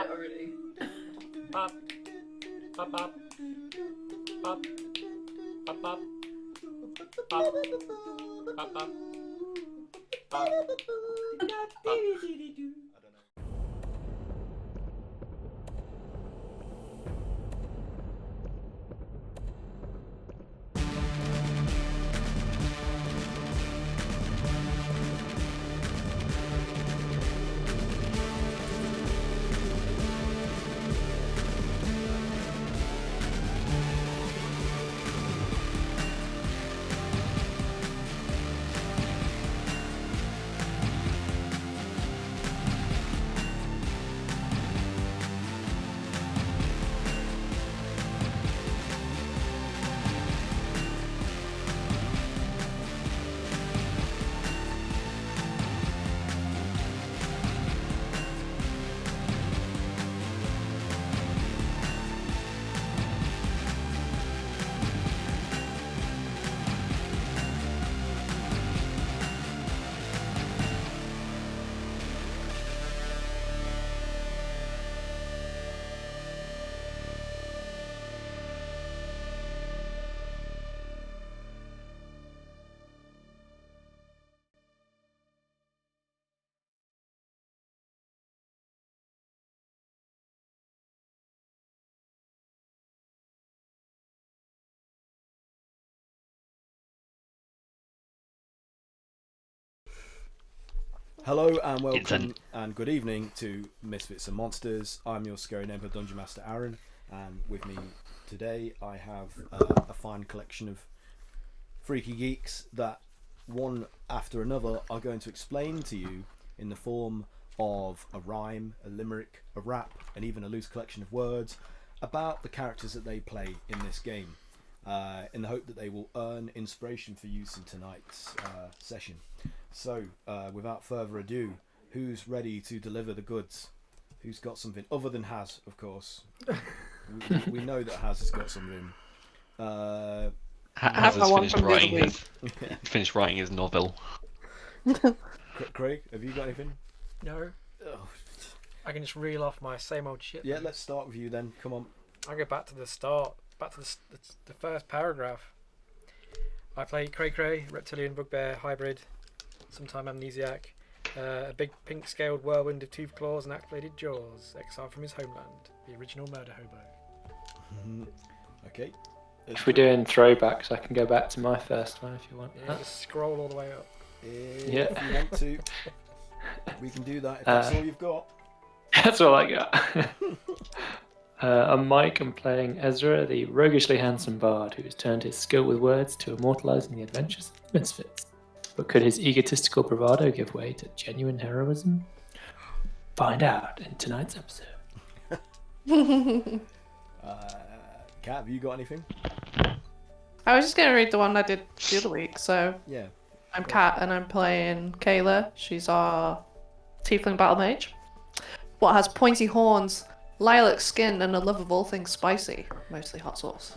it already. Bop. Bop bop. Bop. Bop bop. Bop. Bop bop. Bop. Hello and welcome and good evening to Misfits and Monsters. I'm your scary neighbour Dungeon Master Aaron, and with me today I have a fine collection of freaky geeks that one after another are going to explain to you in the form of a rhyme, a limerick, a rap, and even a loose collection of words about the characters that they play in this game, in the hope that they will earn inspiration for use in tonight's session. So, without further ado, who's ready to deliver the goods? Who's got something other than Haz, of course? we know that Haz has got something. Haz has finished writing his novel. Craig, have you got anything? No. Oh. I can just reel off my same old shit. Yeah, let's start with you then. Come on. I'll go back to the start. Back to the first paragraph. I play Cray, reptilian bugbear hybrid, sometime amnesiac, a big pink scaled whirlwind of toothed claws and activated jaws, exiled from his homeland, the original murder hobo. Okay. If we're doing throwbacks, I can go back to my first one if you want. Yeah, just scroll all the way up. Yeah. If you want to, we can do that if that's all you've got. That's all I got. I'm Mike. I'm playing Ezra, the roguishly handsome bard who has turned his skill with words to immortalising the adventures of the Misfits. But could his egotistical bravado give way to genuine heroism? Find out in tonight's episode. Kat, have you got anything? I was just going to read the one I did the other week, so... Yeah. I'm Kat, and I'm playing Kayla. She's our tiefling battle mage. What has pointy horns, lilac skin, and a love of all things spicy. Mostly hot sauce.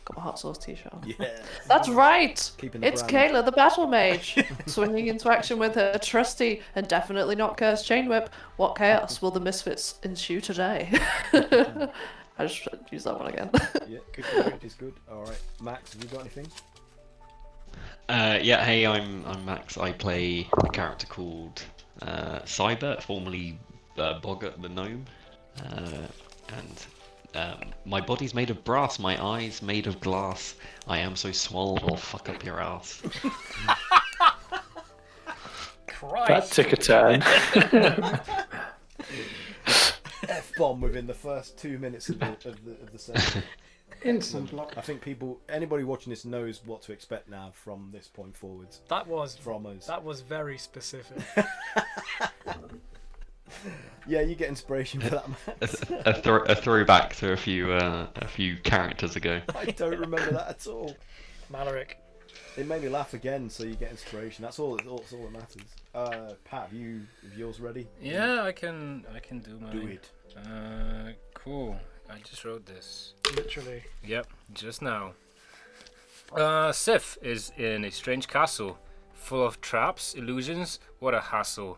Got my hot sauce t-shirt on. Yeah. That's right! Keeping the It's brand. Kayla, the battle mage. Swinging into action with her trusty and definitely not cursed chain whip. What chaos will the Misfits ensue today? I just use that one again. Yeah, good. Is good. All right, Max, have you got anything? Yeah, hey, I'm Max. I play a character called Cyber, formerly Boggart the Gnome. My body's made of brass, my eyes made of glass. I am so small, I'll fuck up your ass. Christ! That took a turn. F-bomb within the first 2 minutes of the session. Instant block. I think anybody watching this knows what to expect now from this point forwards. That was From us. That was very specific. Yeah, you get inspiration for that, Max. A throwback to a few characters ago. I don't remember that at all. Maloric. It made me laugh again, so you get inspiration. That's all that matters. Pat, have yours ready? Yeah, I can do mine. Do it. Cool. I just wrote this. Literally. Yep, just now. Sif is in a strange castle, full of traps, illusions. What a hassle.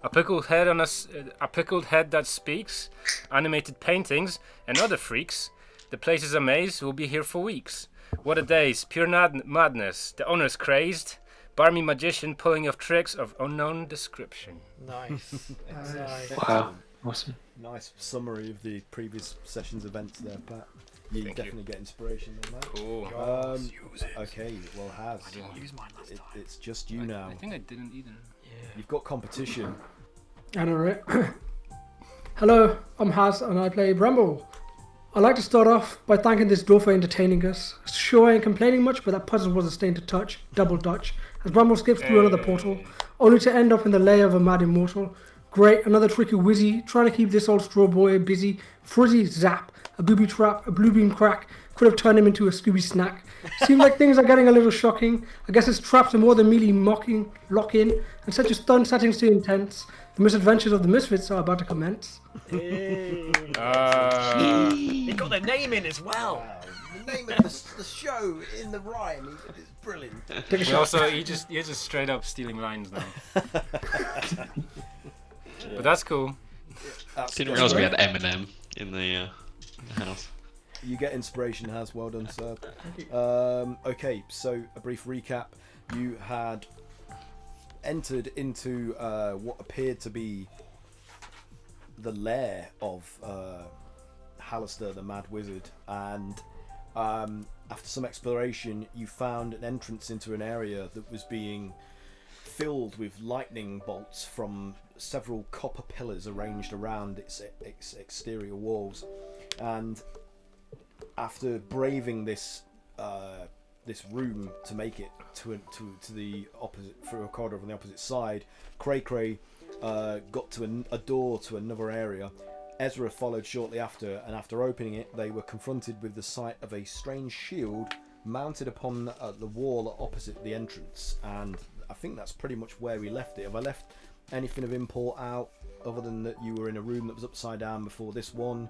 A pickled head a pickled head that speaks, animated paintings, and other freaks. The place is a maze. We'll be here for weeks. What a days, pure madness. The owner's crazed. Barmy magician pulling off tricks of unknown description. Nice. Wow, awesome. Nice summary of the previous session's events there, Pat. You Thank definitely get inspiration on that. Cool. Okay, well, Haz, I didn't use mine last time. it's just you now. I think I didn't either. You've got competition. I know, right? Hello, I'm Haz and I play Bramble. I'd like to start off by thanking this dwarf for entertaining us. Sure, I ain't complaining much, but that puzzle was a stain to touch, double Dutch, as Bramble skips through another portal, only to end up in the lair of a mad immortal. Great, another tricky wizzy, trying to keep this old straw boy busy. Frizzy zap, a booby trap, a blue beam crack, could have turned him into a Scooby snack. Seems like things are getting a little shocking. I guess his traps are more than merely mocking, lock in, and set your stun settings too intense. The misadventures of the Misfits are about to commence. He got the name in as well. Wow, the name of the show in the rhyme is brilliant. Take a shot. Also, you're just straight up stealing lines now. But that's cool. Didn't realise we had Eminem in the house. You get inspiration, Haz. Well done, sir. Okay, so a brief recap. You had entered into what appeared to be the lair of Hallister, the Mad Wizard, and after some exploration, you found an entrance into an area that was being filled with lightning bolts from several copper pillars arranged around its exterior walls. And after braving this room to make it to the opposite, through a corridor on the opposite side, Cray got to a door to another area. Ezra followed shortly after, and after opening it, they were confronted with the sight of a strange shield mounted upon the wall opposite the entrance. And I think that's pretty much where we left it. Have I left anything of import out, other than that you were in a room that was upside down before this one?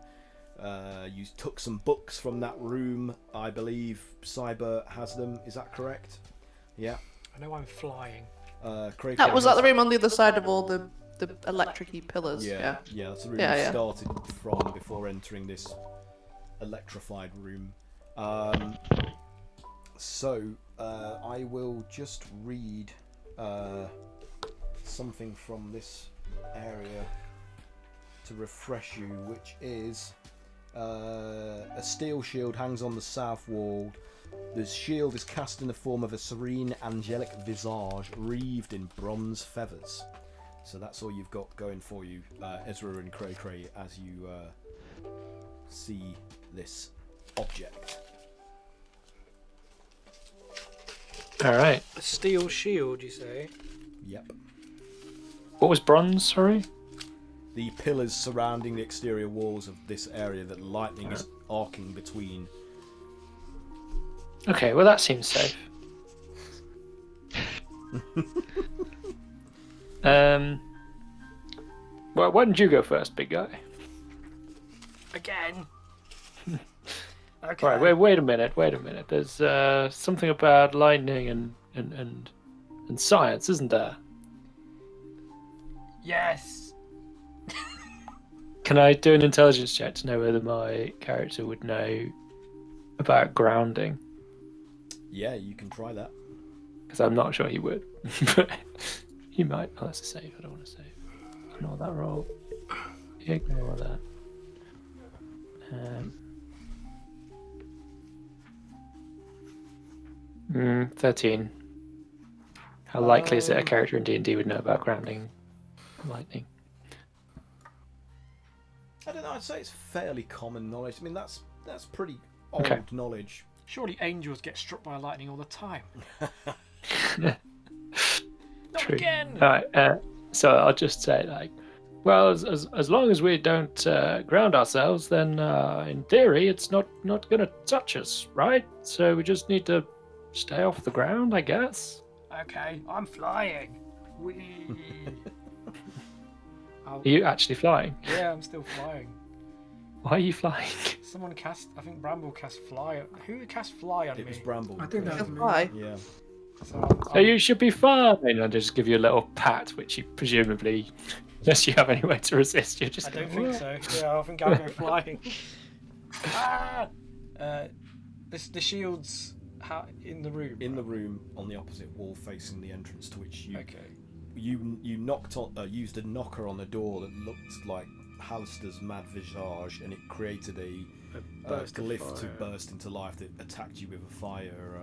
You took some books from that room. I believe Cyber has them. Is that correct? Yeah. I know I'm flying. Craig That was that the room on the other side of all the electric-y pillars. Yeah, that's the room Yeah, you yeah. started from before entering this electrified room. So I will just read something from this area to refresh you, which is a steel shield hangs on the south wall. The shield is cast in the form of a serene angelic visage wreathed in bronze feathers. So that's all you've got going for you, Ezra and Cray, as you see this object. Alright. A steel shield, you say? Yep. What was bronze, sorry? The pillars surrounding the exterior walls of this area that lightning is arcing between. Okay, well that seems safe. Well, why didn't you go first, big guy? Again. Okay. Right, wait a minute. There's something about lightning and science, isn't there? Yes. Can I do an intelligence check to know whether my character would know about grounding? Yeah, you can try that. Because I'm not sure he would. But he might. Oh, that's a save. I don't want to save. Ignore that roll. Ignore that. 13. How likely is it a character in D&D would know about grounding and lightning? I don't know. I'd say it's fairly common knowledge. I mean, that's pretty old Okay. knowledge. Surely angels get struck by lightning all the time. Not Not again. Alright, so I'll just say, like, well, as long as we don't ground ourselves, then in theory it's not going to touch us, right? So we just need to stay off the ground, I guess. Okay, I'm flying. Whee. Are you actually flying? Yeah, I'm still flying. Why are you flying? Someone cast, I think Bramble cast fly. Who cast fly on It me? was Bramble. I think that was me. Why? Yeah. So So you should be fine. I'll just give you a little pat, which you presumably Unless you have any way to resist, you're just. I don't think so. Yeah, I think I'll go flying. The shield's in the room. In the room on the opposite wall, facing the entrance to which you. Okay. You knocked on, used a knocker on the door that looked like Hallister's mad visage, and it created a burst of glyph to fire. burst into life that attacked you with a fire.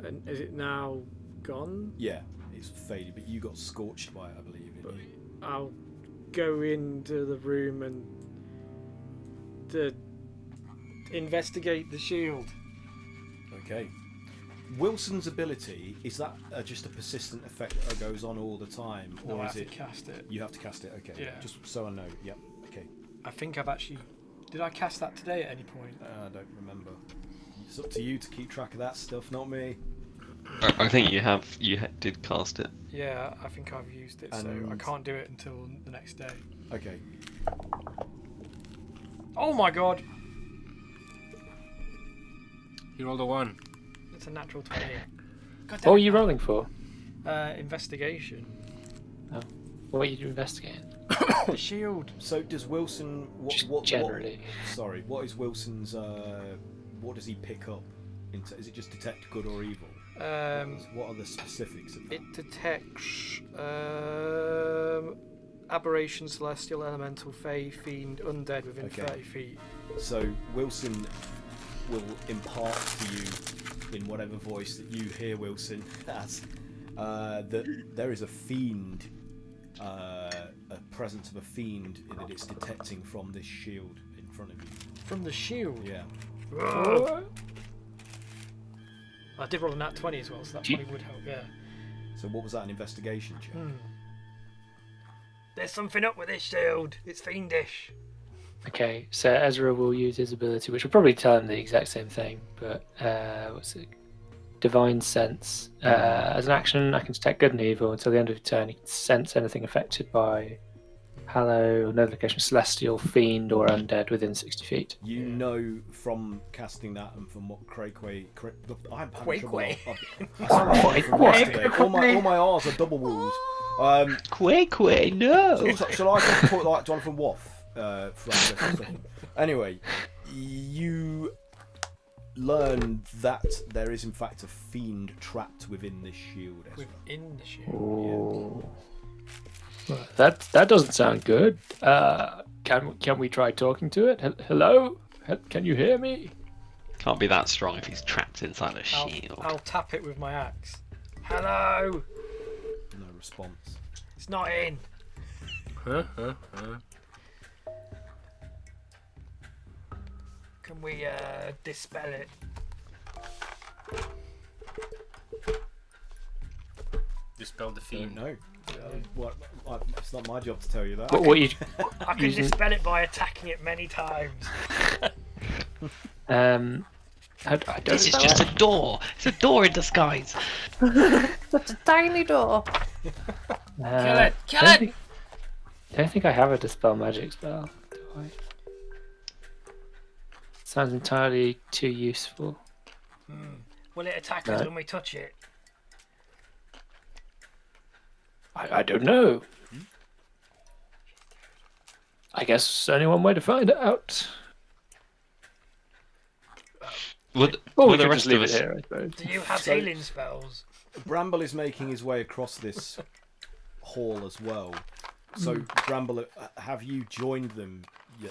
And is it now gone? Yeah, it's faded, but you got scorched by it, I believe. Didn't you? I'll go into the room and investigate the shield. Okay. Wilson's ability, is that just a persistent effect that goes on all the time, No, or I is have it? to cast it. You have to cast it. Okay. Yeah. Just so I know. Yep. Okay. I think I've actually. Did I cast that today at any point? I don't remember. It's up to you to keep track of that stuff, not me. I think you did cast it. Yeah, I think I've used it, so I And- can't do it until the next day. Okay. Oh my god! You rolled a 1. It's a natural 20. God What were damn you it. rolling for? Investigation. What are you investigating? The shield. So does Wilson? What Generally. What is Wilson's? What does he pick up? Is it just detect good or evil? What are the specifics of that? It detects aberration, celestial, elemental, fey, fiend, undead within Okay. 30 feet. So Wilson will impart to you, in whatever voice that you hear Wilson as, that there is a fiend, a presence of a fiend that it's detecting from this shield in front of you. From the shield? Yeah. I did roll a nat 20 as well, so that Do you- probably would help, yeah. So what was that, an investigation check? There's something up with this shield. It's fiendish. Okay, so Ezra will use his ability, which will probably tell him the exact same thing, but what's it? Divine Sense. As an action, I can detect good and evil until the end of the turn. You can sense anything affected by Hallow, notification, celestial, fiend, or undead within 60 feet. You know from casting that and from what Cray-Quay... I'm having trouble. Quay-Quay. All my R's are double walls. Quay, no! Shall I just put like Jonathan Waff? Anyway, you learn that there is in fact a fiend trapped within this shield. Ezra. Within the shield. Oh. Well, that doesn't sound good. Can we try talking to it? Hello? Can you hear me? Can't be that strong if he's trapped inside a shield. I'll tap it with my axe. Hello! No response. It's not in. Can we dispel it? Dispel the Don't fiend. know. It's not my job to tell you that. What you I can dispel it by attacking it many times. I don't This is just a door. It's a door in disguise. That's a tiny door. Kill it! Kill don't it! Don't think I have a Dispel Magic spell, do I? Sounds entirely too useful. Will it attack us No. when we touch it? I don't know. I guess there's only one way to find it out. Would Or we the could rest just leave of it us? here, I suppose. Do you have So- healing spells? Bramble is making his way across this hall as well. So, Bramble, have you joined them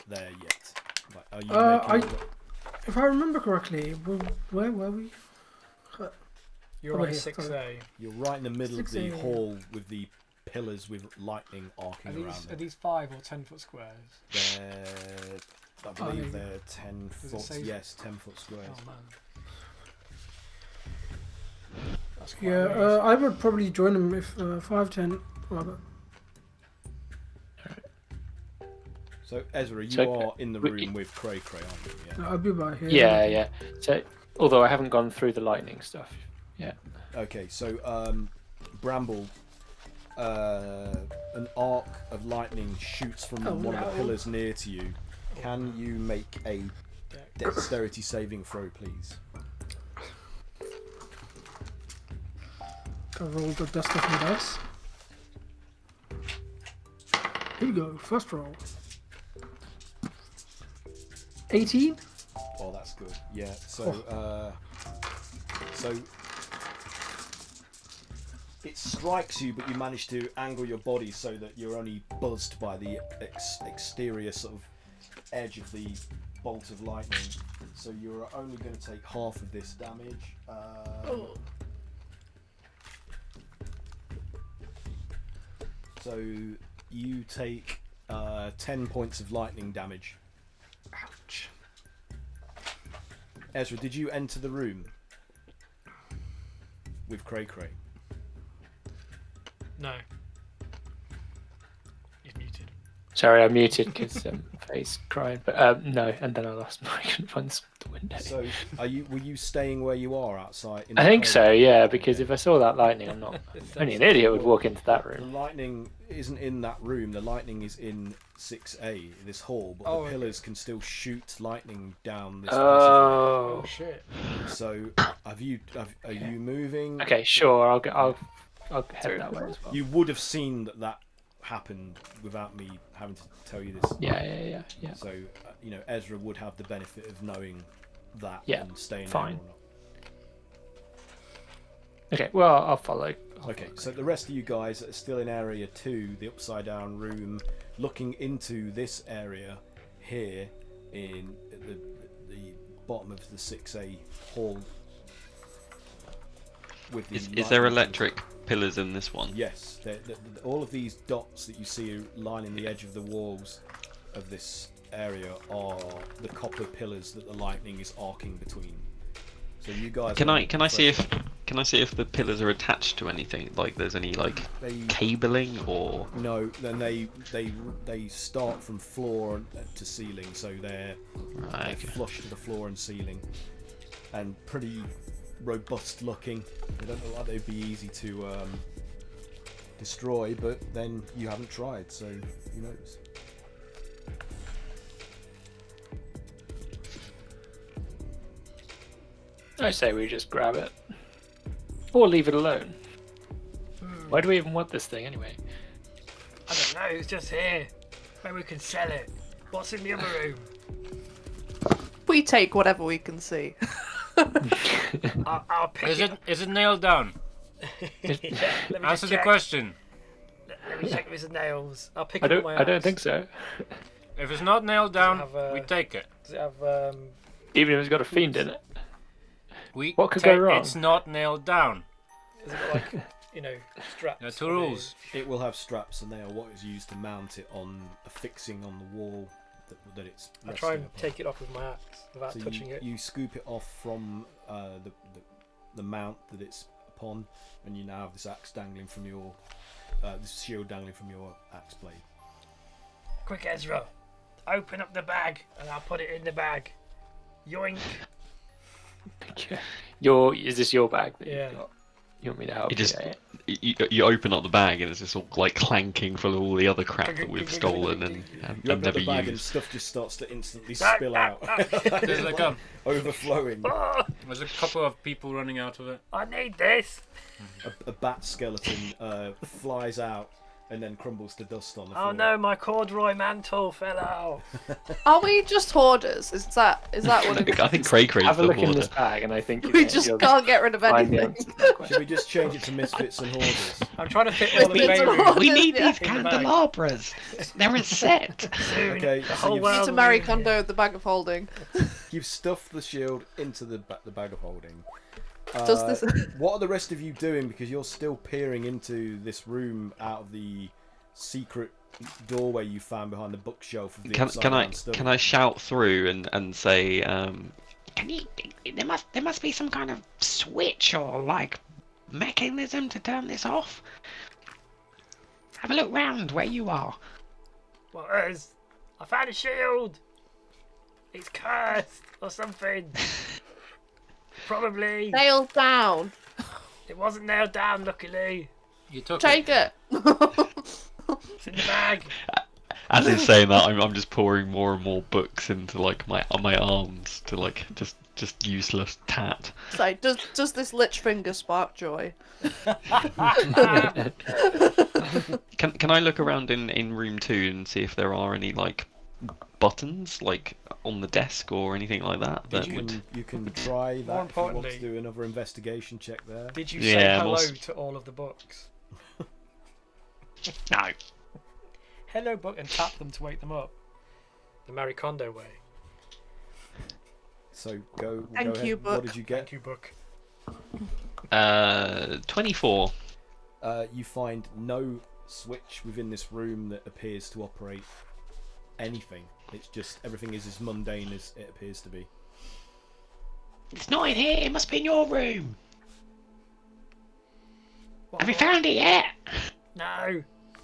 there yet? Like, are you making... If I remember correctly, where were we? You're Over on here, 6A. You're right in the middle of the 6A. hall with the pillars with lightning arcing around Are them. these 5 or 10 foot squares? I believe they- they're 10 Does it foot. say- Yes, 10-foot squares. Oh man. That's quite Yeah, a ways. I would probably join them if 5'10". Rather. So, Ezra, you So, are in the room with Cray, aren't you? Yeah. I'll be by here. Yeah. So, although I haven't gone through the lightning stuff yet. Okay, so Bramble, an arc of lightning shoots from one of the pillars near to you. Can you make a dexterity saving throw, please? I rolled the dust of my dice. Here we go. First roll. 18. Oh, that's good. Yeah. So, so it strikes you, but you manage to angle your body so that you're only buzzed by the exterior sort of edge of the bolt of lightning. So you're only going to take half of this damage. So you take 10 points of lightning damage. Ouch. Ezra, did you enter the room with Cray Cray? No. He's muted. Sorry, I muted because Faye's crying. But no, and then I lost I couldn't find the window. So were you staying where you are outside? I think so, yeah, because if I saw that lightning, I'm not. Only an idiot would walk into that The room. lightning isn't in that room. The lightning is in 6A, this hall, but the pillars can still shoot lightning down this Oh. Oh shit. passage. So are you moving? Okay, sure. I'll head that way as well. You would have seen that happened without me having to tell you this. Yeah. So Ezra would have the benefit of knowing that Yeah, and staying fine. there or not. Okay, well, I'll follow. Okay, so the rest of you guys are still in area 2, the upside down room, looking into this area here in the bottom of the 6A hall. With the Is there lightning electric pillars in this one? Yes, all of these dots that you see lining the edge of the walls of this area are the copper pillars that the lightning is arcing between. So you guys Can I see if the pillars are attached to anything? Like there's any cabling or? No, then they start from floor to ceiling, so they're flush to the floor and ceiling, and pretty robust looking. They don't look like they'd be easy to destroy, but then you haven't tried, so who knows? I say we just grab it. Or leave it alone. Why do we even want this thing anyway? I don't know, it's just here. Maybe we can sell it. What's in the other room? We take whatever we can see. I'll pick Is it nailed down? Let me Answer the check. question. Let me check if it's nails. I'll pick I it with don't. my I don't axe. think so. If it's not nailed down, have, we take it. Does it have Even if it's got a fiend in it. We What could go wrong? It's not nailed down. has it got like straps? There are two on it? rules. It will have straps, and they are what is used to mount it on a fixing on the wall that it's. I try and resting upon. take it off with my axe without So touching it. You scoop it off from the mount that it's upon, and you now have this axe dangling from your this shield dangling from your axe blade. Quick, Ezra, open up the bag and I'll put it in the bag. Yoink. Is this your bag that Yeah. you've got? You want me to help You just you? you open up the bag and it's just all like clanking full of all the other crap that we've stolen and You and open up never the bag and used. stuff just starts to instantly Ah, spill ah, out, ah. There's like a overflowing. there's a couple of people running out of it. I need this. A bat skeleton flies out and then crumbles to dust on the floor. Oh no, my corduroy mantle fell out. Are we just hoarders? Is that what it is? I think Cray Cray's Have a the look in hoarder. this bag, and I think We just can't get rid of find the anything. answer to the Should we just change it to Misfits and Hoarders? I'm trying to fit all the Misfits and favourites. hoarders. We need Yeah. these candelabras. They're a set. Soon, Okay, the so whole you've- world Need to will marry be- Kondo the bag of holding. You've stuffed the shield into the bag of holding. Does this? What are the rest of you doing? Because you're still peering into this room out of the secret doorway you found behind the bookshelf of the upside-down study. Can I shout through and say there must be some kind of switch or like mechanism to turn this off? Have a look round where you are. Well, I found a shield. It's cursed or something. Probably. Nailed down. It wasn't nailed down, luckily. You took Take it. It's in the bag. As he's saying that, I'm just pouring more and more books into like my arms to like just Just useless tat. So, does this lich finger spark joy? Can I look around in room 2 and see if there are any like buttons like on the desk or anything like that? You can try that. More if you want importantly, to do another investigation check there. Did you Yeah, say hello more to all of the books? No. Hello, book, and tap them to wake them up. The Marie Kondo way. So go. Thank go you, ahead. book. What did you get? Thank you, book. 24. You find no switch within this room that appears to operate anything. It's just everything is as mundane as it appears to be. It's not in here. It must be in your room. What? Have you found it yet? No.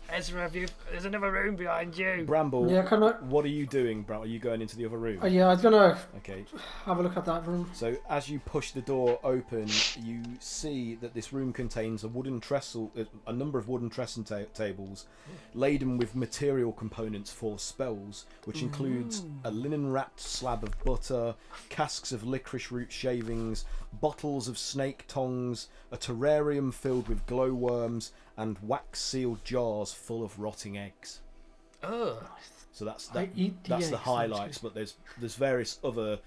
Ezra, there's another room behind you. Bramble, Yeah, can I? what are you doing, Bramble? Are you going into the other room? Yeah, I was gonna Okay. have a look at that room. So as you push the door open, you see that this room contains a number of wooden trestle tables, laden with material components for spells, which includes a linen-wrapped slab of butter, casks of licorice root shavings, bottles of snake tongues, a terrarium filled with glowworms, and wax-sealed jars full of rotting eggs. Ugh. So that's I eat the the eggs, highlights, but there's various other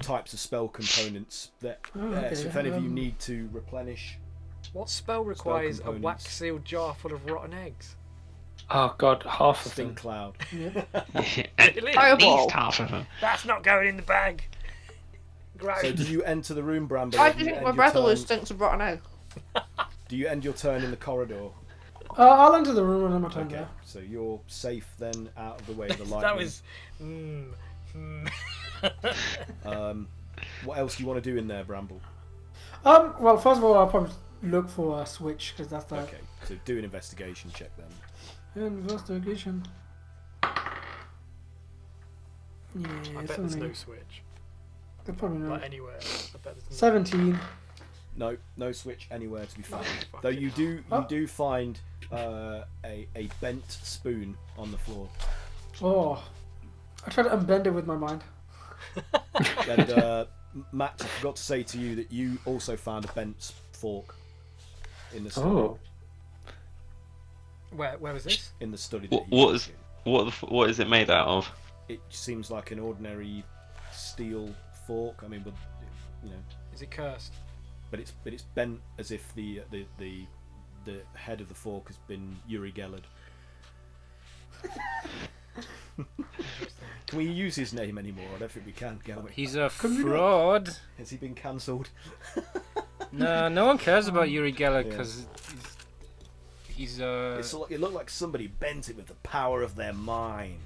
types of spell components that. okay, So if any of you need to replenish, What spell requires a components. wax-sealed jar full of rotten eggs? Oh god, half of Stink them. Cloud. At Fireball. least half of them. That's not going in the bag. Gross. So do you enter the room, Bramble? I Do you think end my your breath always turn- stinks of rotten egg. Do you end your turn in the corridor? I'll enter the room and then my turn Okay, there. so you're safe then, out of the way of the lightning. That was. What else do you want to do in there, Bramble? Well, first of all, I'll probably look for a switch because that's the Okay, so do an investigation check then. investigation. Yeah, I it's bet there's only- no switch. there's probably no. Like anywhere. I bet there's no. 17. No switch anywhere to be found. fuck Though it. you do find a bent spoon on the floor. Oh, I tried to unbend it with my mind. And Matt, I forgot to say to you that you also found a bent fork in the study. Oh. Where was this? In the study. What, That he what was is in. what is it made out of? It seems like an ordinary steel fork. I mean, but you know, Is it cursed? but it's bent as if the head of the fork has been Uri Geller. Can we use his name anymore? I don't think we can we? He's a we not? fraud. Has he been cancelled? No one cares about Uri Geller Yeah. because he's It looked like somebody bent it with the power of their mind.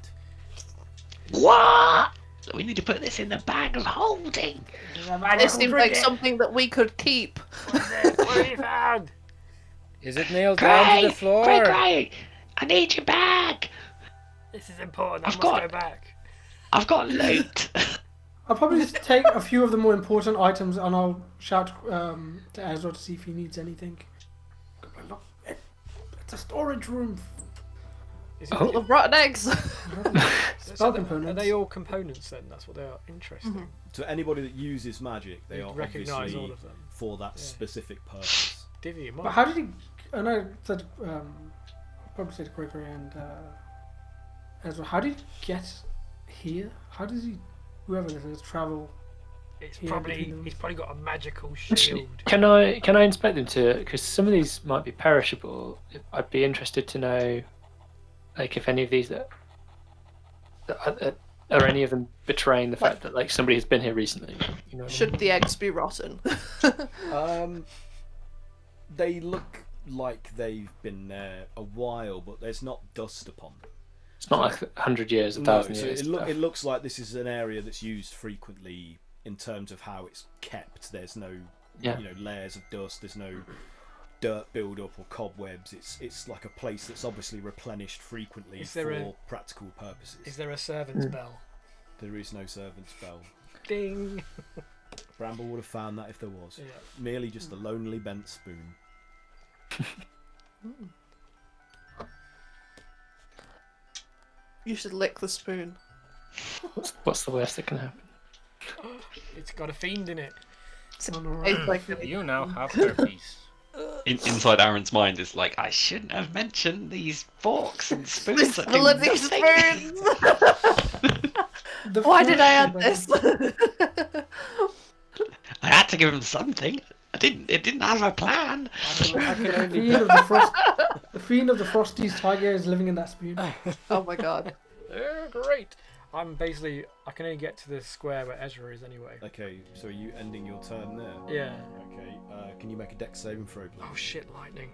What? We need to put this in the bag of holding. This seems like something that we could keep. What is it? What have you found? Is it nailed down to the Craig, floor? Craig, I need your bag. This is important. I I've must got- go back. I've got loot. I'll probably just take a few of the more important items and I'll shout to Ezra to see if he needs anything. Look, it's a storage room. Is it, Full of rotten eggs. Spell components. Are they all components then? That's what they are. Interesting. Mm-hmm. So anybody that uses magic, they You are recognise obviously all of them. for that Yeah. specific purpose. Divvy him But up. how did he? I know it said probably said Gregory and Ezra. How did he get here? How does he? Whoever this is travel. It's Yeah, probably between them. he's probably got a magical Actually, shield. can I inspect them to? Because some of these might be perishable. I'd be interested to know, like, if any of these are any of them betraying the fact that like somebody has been here recently. You know what I Should mean? the eggs be rotten? They look like they've been there a while, but there's not dust upon them. It's not like 100 years, 1,000 so years. it looks like this is an area that's used frequently in terms of how it's kept. There's no Yeah. layers of dust. There's no dirt build up or cobwebs. It's like a place that's obviously replenished frequently Is there for practical purposes. Is there a servant's bell? There is no servant's bell. Ding. Bramble would have found that if there was. Yeah. Merely just a lonely bent spoon. You should lick the spoon. What's the worst that can happen? It's got a fiend in it. It's like You now have herpes. Inside Aaron's mind is like, I shouldn't have mentioned these forks and spoons that do bloody nothing. spoons. Why did I add this? I had to give him something. It didn't have a plan. The fiend of the Frosties tiger is living in that spoon. Oh my god. Great. I can only get to the square where Ezra is anyway. Okay, so are you ending your turn there? Yeah. Okay, can you make a dex saving throw, please? Oh shit, lightning.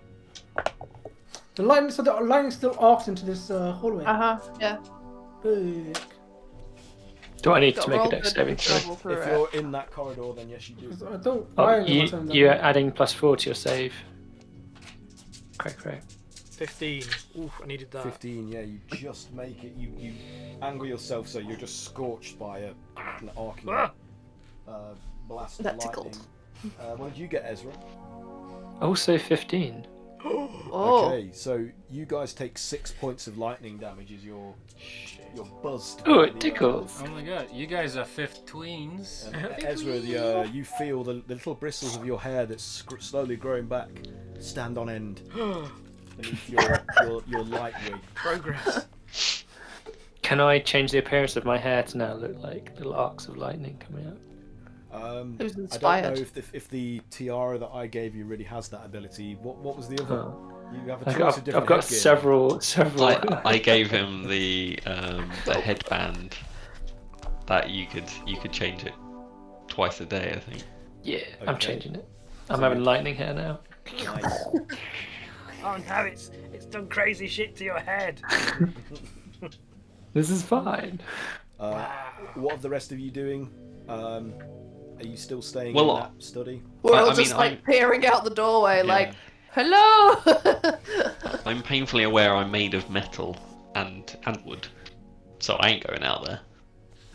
The lightning still arcs into this hallway. Yeah. Big. Do I need Got to make a rolled dex and saving throw? travel through If it. you're in that corridor, then yes, you do. I don't. Oh, you're adding +4 to your save. Correct. 15. Oof, I needed that. 15, yeah, you just make it. You angle yourself so you're just scorched by an arcing blast of That lightning. tickled. What did you get, Ezra? Also 15. Oh. Okay, so you guys take 6 points of lightning damage as you're buzzed. Oh, by it the, tickles. Oh my god, you guys are fifth tweens. Ezra, you feel the little bristles of your hair that's slowly growing back stand on end beneath your light wig. Progress. Can I change the appearance of my hair to now look like little arcs of lightning coming out? Who's I don't inspired? know if the tiara that I gave you really has that ability. What was the other? Oh. You have a choice of different I've got headgear. several. I gave him the headband that you could change it twice a day, I think. Yeah, I'm Okay. changing it. I'm having lightning hair now. Nice. Oh no, it's done crazy shit to your head. This is fine. What are the rest of you doing? Are you still staying Well, in that study? We're all I just mean, like peering out the doorway, Yeah. like, hello. I'm painfully aware I'm made of metal and wood, so I ain't going out there.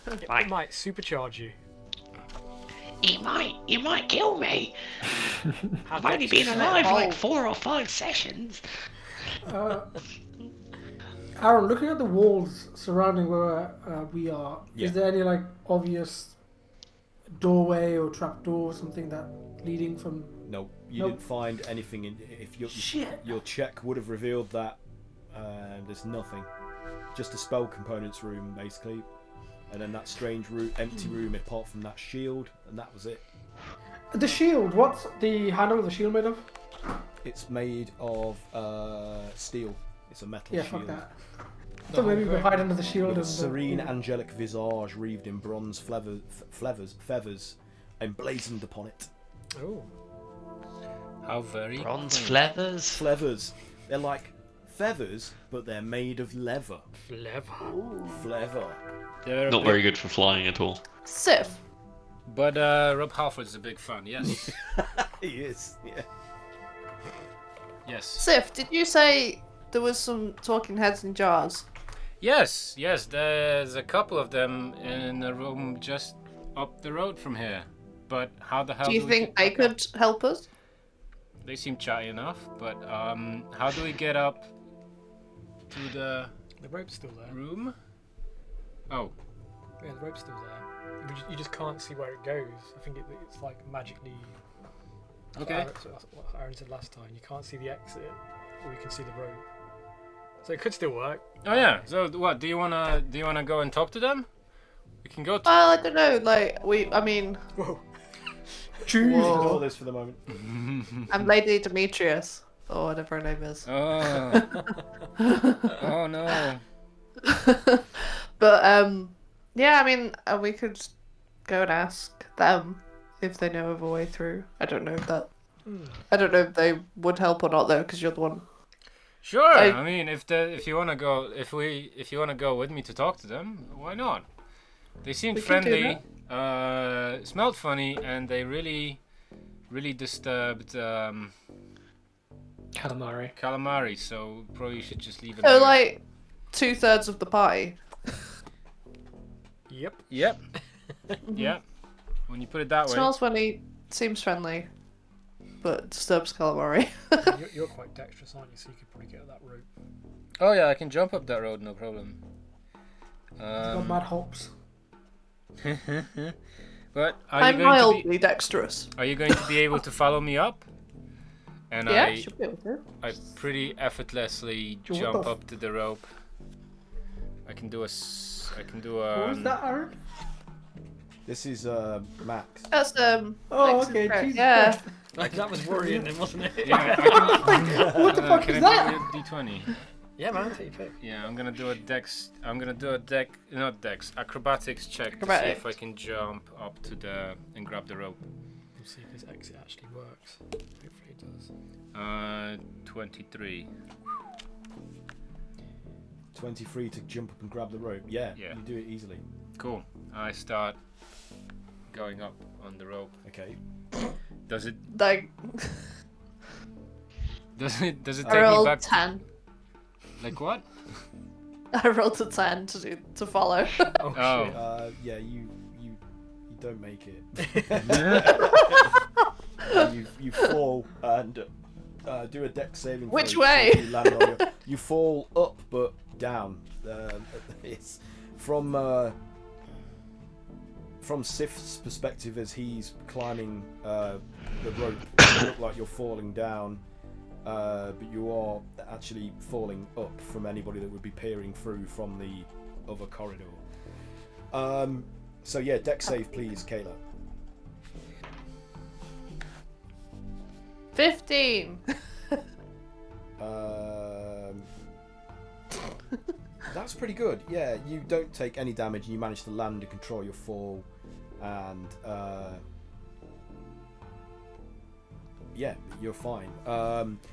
It might supercharge you. It might kill me. How I've only been alive like 4 or 5 sessions. Aaron, looking at the walls surrounding where we are, Yeah. is there any like obvious doorway or trap door or something that leading from? No, you Nope. didn't find anything. If Shit. your check would have revealed that there's nothing, just a spell components room basically, and then that strange empty room apart from that shield, and that was it. The shield. What's the handle of the shield made of? It's made of steel. It's a metal Yeah, shield. fuck that. I thought maybe we could hide under the shield. With a and, serene angelic visage wreathed in bronze feathers emblazoned upon it. Oh. How very Bronze quaint. feathers. Flevers. They're like feathers, but they're made of leather. Flever. They're a Not bit- very good for flying at all. Sif, But Rob Halford's a big fan, yes. He is, yeah. Yes. Sif, did you say there was some talking heads in jars? Yes, there's a couple of them in a room just up the road from here. But how the hell Do you we think get they back up? could help us? They seem chatty enough, but how do we get up to the The rope's still there. room? Oh, Yeah, the rope's still there. You just can't see where it goes. I think it's like magically. okay. That's what Aaron said last time. You can't see the exit, or you can see the rope. So it could still work. Oh yeah. So what? Do you wanna go and talk to them? We can go. Well, I don't know. Like I mean, Whoa. Ignore all this for the moment. I'm Lady Demetrius or whatever her name is. Oh. Oh no. But yeah, I mean, we could go and ask them if they know of a way through. I don't know if they would help or not though, because you're the one. Sure. I mean, if you wanna go with me to talk to them, why not? They seemed We can do friendly, smelled funny, and they really disturbed Calamari. So probably you should just leave it. So there. like 2/3 of the pie. Yep. Yep. Yeah. When you put it that way. Smells funny, seems friendly, but disturbs calamari. You're quite dexterous, aren't you? So you could probably get that rope. Oh yeah, I can jump up that road, no problem. got mad hops. But I'm mildly dexterous. Are you going to be able to follow me up? And Yeah, I should be able to. pretty effortlessly What jump the up to the rope. I can do What was that, Aaron? This is Max. That's Oh, Max's okay. correct, Jesus yeah. Christ. Like that was worrying then, wasn't it? Yeah, What the fuck can is I that? give you a D20? Yeah, man. Take your pick. Yeah, I'm gonna do a acrobatics check to see Acrobatics. if I can jump up to and grab the rope. We'll see if this exit actually works. Hopefully it does. 23. 23 to jump up and grab the rope. Yeah, Yeah. you do it easily. Cool. I start going up on the rope. Okay. Does it Like, does it take I me rolled back? 10. Like what? I rolled a 10 to follow. Oh. Yeah, you don't make it. you fall and do a dex saving. Which throw, way? so you land on you fall up but down. It's from Sif's perspective as he's climbing the rope. You look like you're falling down, but you are actually falling up from anybody that would be peering through from the other corridor. So yeah, dex save please, Kayla. 15. That's pretty good. Yeah, you don't take any damage and you manage to land and control your fall, and yeah, you're fine.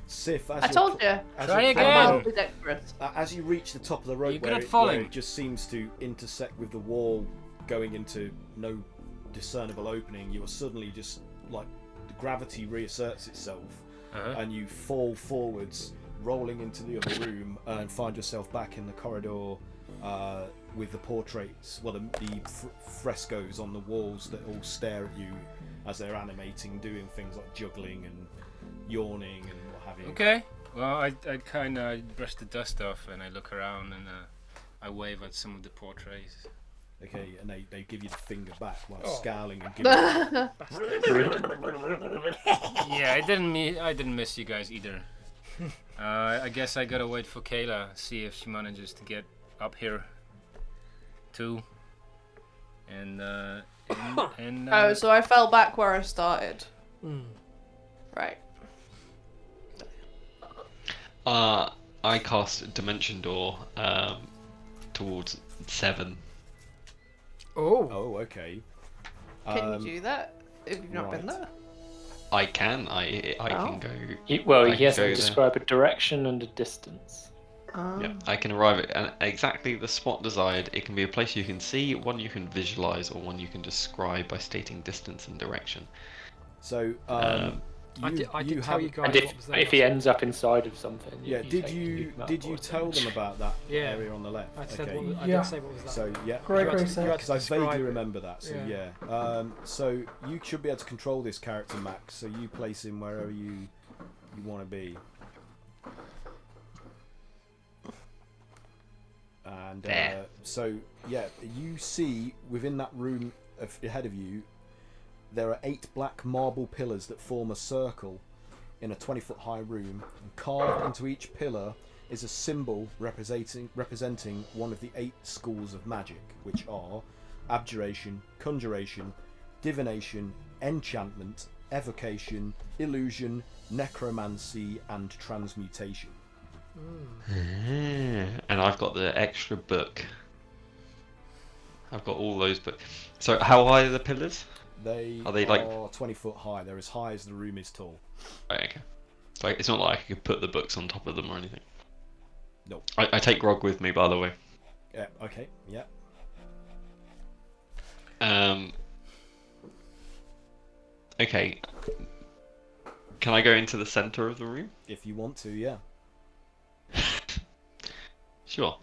Sif, as I told you. Try I'm again. mildly dexterous. As you reach the top of the rope, You're good where at it falling. just seems to intersect with the wall, going into no discernible opening, you are suddenly just like the gravity reasserts itself, and you fall forwards, rolling into the other room, and find yourself back in the corridor with the portraits, well, the frescoes on the walls that all stare at you as they're animating, doing things like juggling and yawning and what have you. Okay. Well, I kind of brush the dust off and I look around and I wave at some of the portraits. Okay, and they give you the finger back while scowling and giving you... Yeah, I didn't miss you guys either. I guess I gotta wait for Kayla, see if she manages to get up here too. And Oh, so I fell back where I started. Right. I cast Dimension Door towards 7. Oh, okay. Can you do that if you've not been right. there? I can. I can go. He I has can to go describe a direction and a distance. Yeah, I can arrive at exactly the spot desired. It can be a place you can see, one you can visualize, or one you can describe by stating distance and direction. So, I did tell you guys And what was there. if he ends up inside of something, yeah, did you tell them about that Yeah. area on the left? I said Okay. I Yeah. did say what was that. So yeah, Great, great You save. had to because I vaguely describe it. remember that. So yeah. So you should be able to control this character, Max. So you place him wherever you want to be. And so yeah, you see within that room ahead of you, there are 8 black marble pillars that form a circle in a 20-foot high room, and carved into each pillar is a symbol representing one of the 8 schools of magic, which are abjuration, conjuration, divination, enchantment, evocation, illusion, necromancy, and transmutation. And I've got the extra book. I've got all those books. So how high are the pillars? They Are they like- 20 foot high. They're as high as the room is tall. Right, okay. So it's not like I could put the books on top of them or anything. No. I take Grog with me, by the way. Yeah. Okay. Yeah. Okay. Can I go into the center of the room? If you want to, yeah. Sure.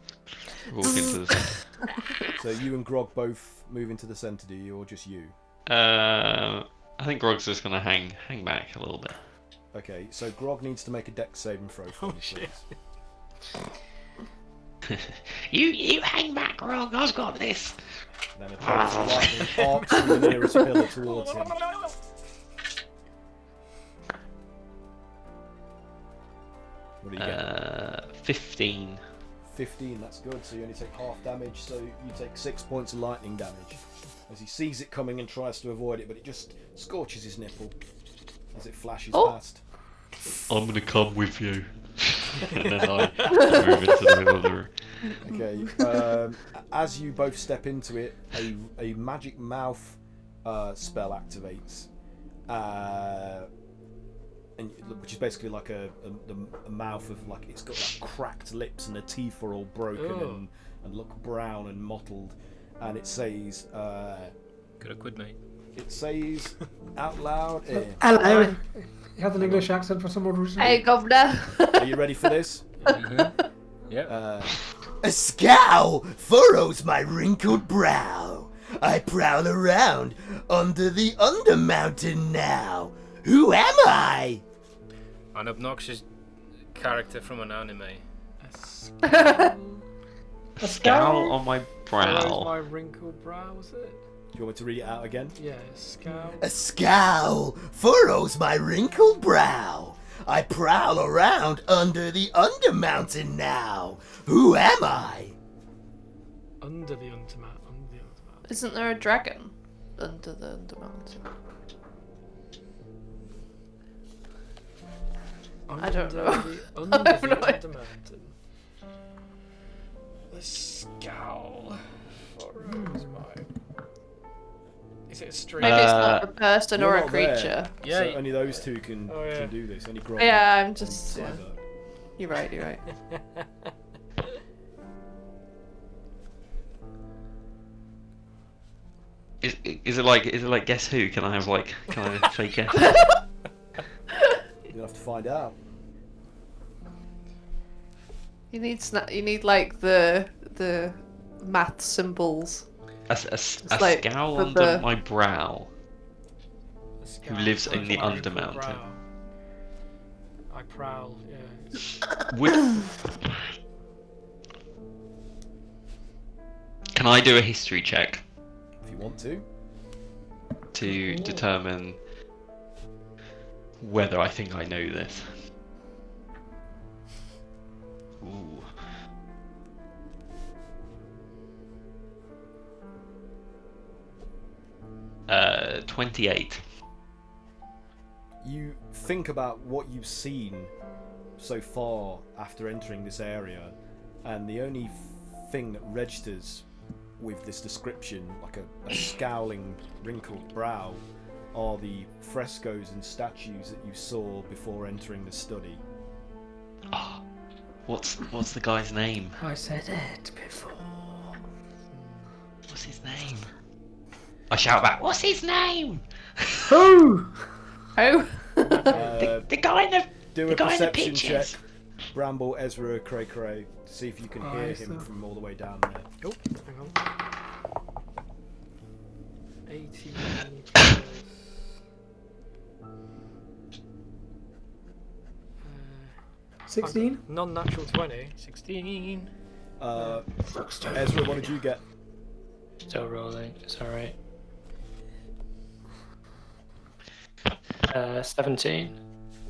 Walk into the center. So you and Grog both move into the centre, do you, or just you? I think Grog's just gonna hang back a little bit. Okay. So Grog needs to make a dex saving throw for me, please. You hang back, Grog. I've got this. Then a bolt of lightning arcs from the nearest pillar towards him. What do you get? 15. 15, that's good. So you only take half damage, so you take 6 points of lightning damage. As he sees it coming and tries to avoid it, but it just scorches his nipple as it flashes past. I'm gonna come with you. And then I move into the middle of the room. Okay. As you both step into it, a magic mouth spell activates, and which is basically like a mouth of like it's got like cracked lips and the teeth are all broken and look brown and mottled, and it says. Could have quit, mate. It says out loud. Hello. He has an English accent for some odd reason. Hey, governor. Are you ready for this? Yep. A scowl furrows my wrinkled brow. I prowl around under the Undermountain now. Who am I? An obnoxious character from an anime. A Scowl on my brow. My wrinkled brow, was it? Do you want me to read it out again? Yeah, scowl. A scowl furrows my wrinkled brow. I prowl around under the Undermountain now. Who am I? Under the Undermountain. Isn't there a dragon under the Undermountain? I don't know. Under I have the no idea. Undermountain. The scowl furrows my. Is it a stream? Maybe it's not a person You're or a not there, creature. Yeah. So only those two can do this. Only Grog. Yeah, I'm just. and Yeah. Cyber. You're right. You're right. Is it like Guess Who? Can I say Guess? You'll have to find out. You need like the math symbols. A like scowl for under the- my brow. A scowl lives in the furrows my wrinkled Undermountain. brow. I prowl, yeah. Can I do a history check If you want to. to determine whether I think I know this? Ooh. 28. You think about what you've seen so far after entering this area, and the only thing that registers with this description, like a scowling, wrinkled brow, are the frescoes and statues that you saw before entering the study. Ah, what's the guy's name? I said it before. What's his name? I shout back, what's his name? Who? Oh. The guy in the Do the a guy in the perception check, pictures. Bramble, Ezra, Cray Cray, to see if you can hear Yes, him sir. from all the way down there. Oh, hang on. 18 plus, 16? non-natural 20. 16. Ezra, what did you get? Still rolling. It's alright. 17.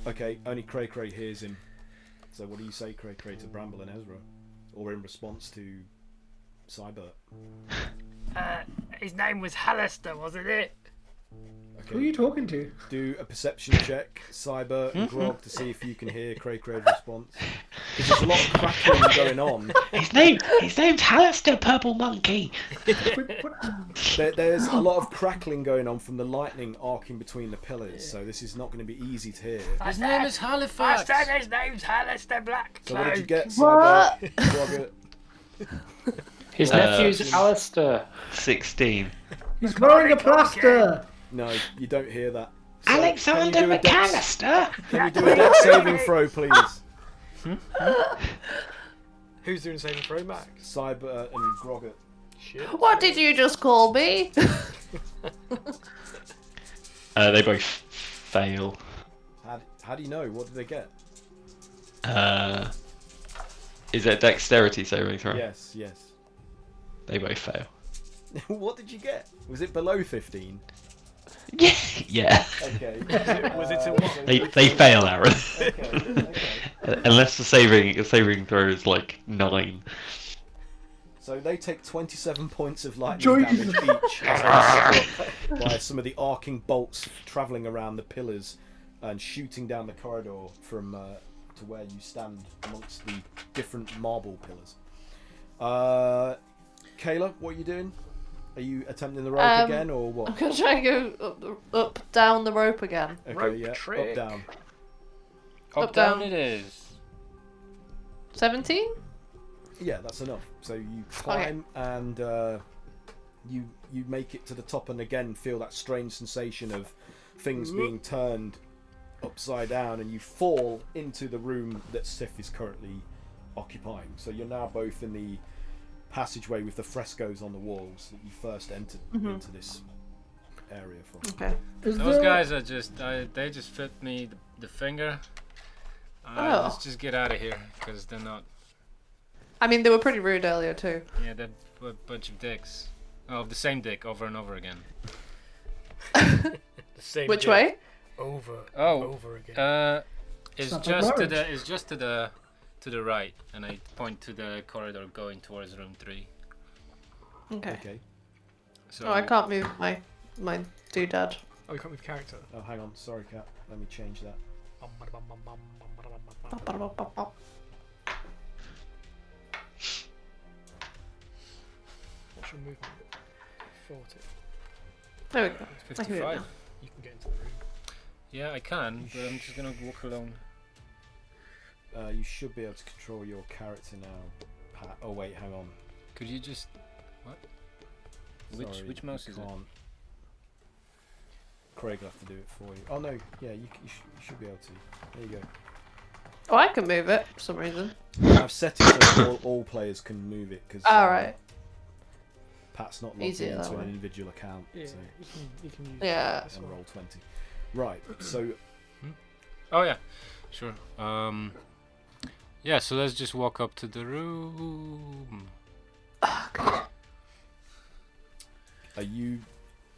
Okay, only Cray Cray hears him. So what do you say, Cray Cray, to Bramble and Ezra? Or in response to Cybert? His name was Hallister, wasn't it? Who are you talking to? Do a perception check, Cybert and Grog, to see if you can hear Cray Cray's response. Because there's a lot of crackling going on. His name's Hallister, Purple Monkey. There's a lot of crackling going on from the lightning arcing between the pillars, so this is not going to be easy to hear. His name is I Halifax. said his name's Hallister Blackcloak. So what did you get, What? Cybert? Grog? His nephew's Alistair. 16. He's wearing a plaster! No, you don't hear that. So Alexander can you do a dex- McAllister. Can you do a dex saving throw, please? Who's doing saving throw, Max? Cybert and Grogger. Shit. What did you just call me? They both fail. How do you know? What did they get? Is it a dexterity saving throw? Yes, yes. They both fail. What did you get? Was it below 15? Yeah. Okay. Was it a what? They fail, Aaron. Okay. Unless the saving throw is like 9. So they take 27 points of lightning Joy. damage each as they are struck by some of the arcing bolts travelling around the pillars and shooting down the corridor from to where you stand amongst the different marble pillars. Kayla, what are you doing? Are you attempting the rope again, or what? I'm gonna try and go up, down the rope again. Okay, Rope yeah, trick. up, down. Up, down. down it is. 17? Yeah, that's enough. So you climb and you make it to the top, and again feel that strange sensation of things being turned upside down, and you fall into the room that Sif is currently occupying. So you're now both in the passageway with the frescoes on the walls that you first entered into this area from. Okay. Those guys are just, they just fit me the finger. Let's just get out of here, because they're not... I mean, they were pretty rude earlier too. Yeah, they're a bunch of dicks. Oh, the same dick over and over again. The same Which dick way? Over. Oh, Over again. It's Sounds just like to marriage. the to the right, and I point to the corridor going towards room 3. Okay. Okay. So Oh, I can't move my doodad. Oh, you can't move character. Oh, hang on. Sorry, Kat. Let me change that. What's your movement? 40. There we go. It's I can move 55. now. You can get into the room. Yeah, I can, but I'm just gonna walk alone. You should be able to control your character now, Pat. Oh wait, hang on. Could you just what? Sorry, Which mouse you is it? can't. Craig will have to do it for you. Oh no, yeah, you should be able to. There you go. Oh, I can move it for some reason. I've set it so all players can move it because Alright. Pat's not logged Easier into that an way. individual account. Yeah, So, you can use Yeah. this and one. roll 20. Right, so Oh yeah, sure. Yeah, so let's just walk up to the room. are you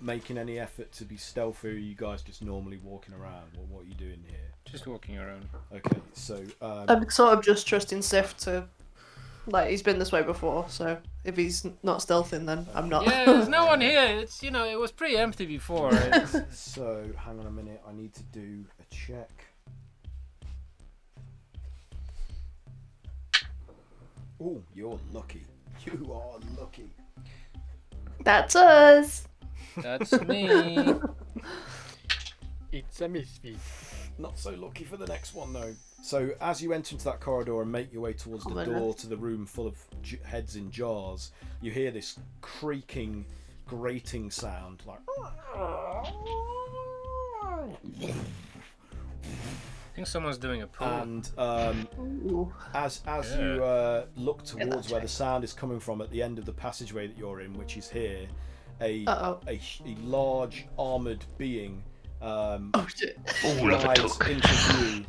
making any effort to be stealthy, or are you guys just normally walking around? What are you doing here? Just walking around. Okay, so I'm sort of just trusting Sif to, like, he's been this way before, so if he's not stealthing, then I'm not. Yeah, there's no one here. It's it was pretty empty before. so hang on a minute, I need to do a check. Oh, you're lucky. You are lucky. That's us. That's me. It's a misfit. Not so lucky for the next one though. So as you enter into that corridor and make your way towards the door to the room full of heads in jars, you hear this creaking, grating sound like. I think someone's doing a pull. And Ooh. as you look towards where the sound is coming from at the end of the passageway that you're in, which is here, a large armoured being Oh shit. glides into view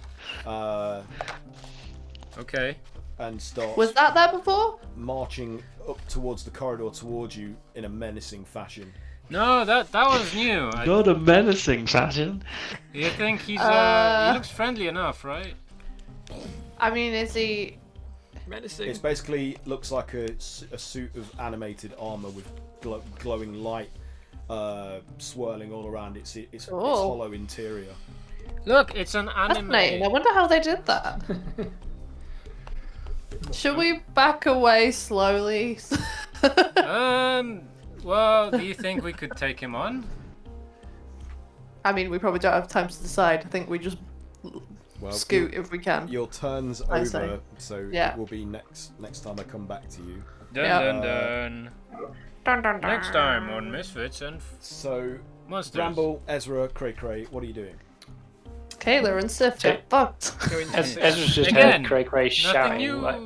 Okay. and starts Was that there before? marching up towards the corridor towards you in a menacing fashion. No, that was new. Got a menacing fashion. You think he looks friendly enough, right? I mean, is he? Menacing. It's basically looks like a suit of animated armor with glowing light swirling all around its hollow interior. Look, it's an Fascinating. I anime. wonder how they did that. Should we back away slowly? Well, do you think we could take him on? I mean, we probably don't have time to decide. I think we just Well, scoot if we can. your turn's I over, see. so Yeah. it will be next time I come back to you. Dun Yeah. dun dun. Dun, dun, dun. Next time on Misfits and So, Monsters. Bramble, Ezra, Cray, what are you doing? Kayla and Sif get fucked. Ezra's just Again, heard Cray Nothing shouting. new. Like,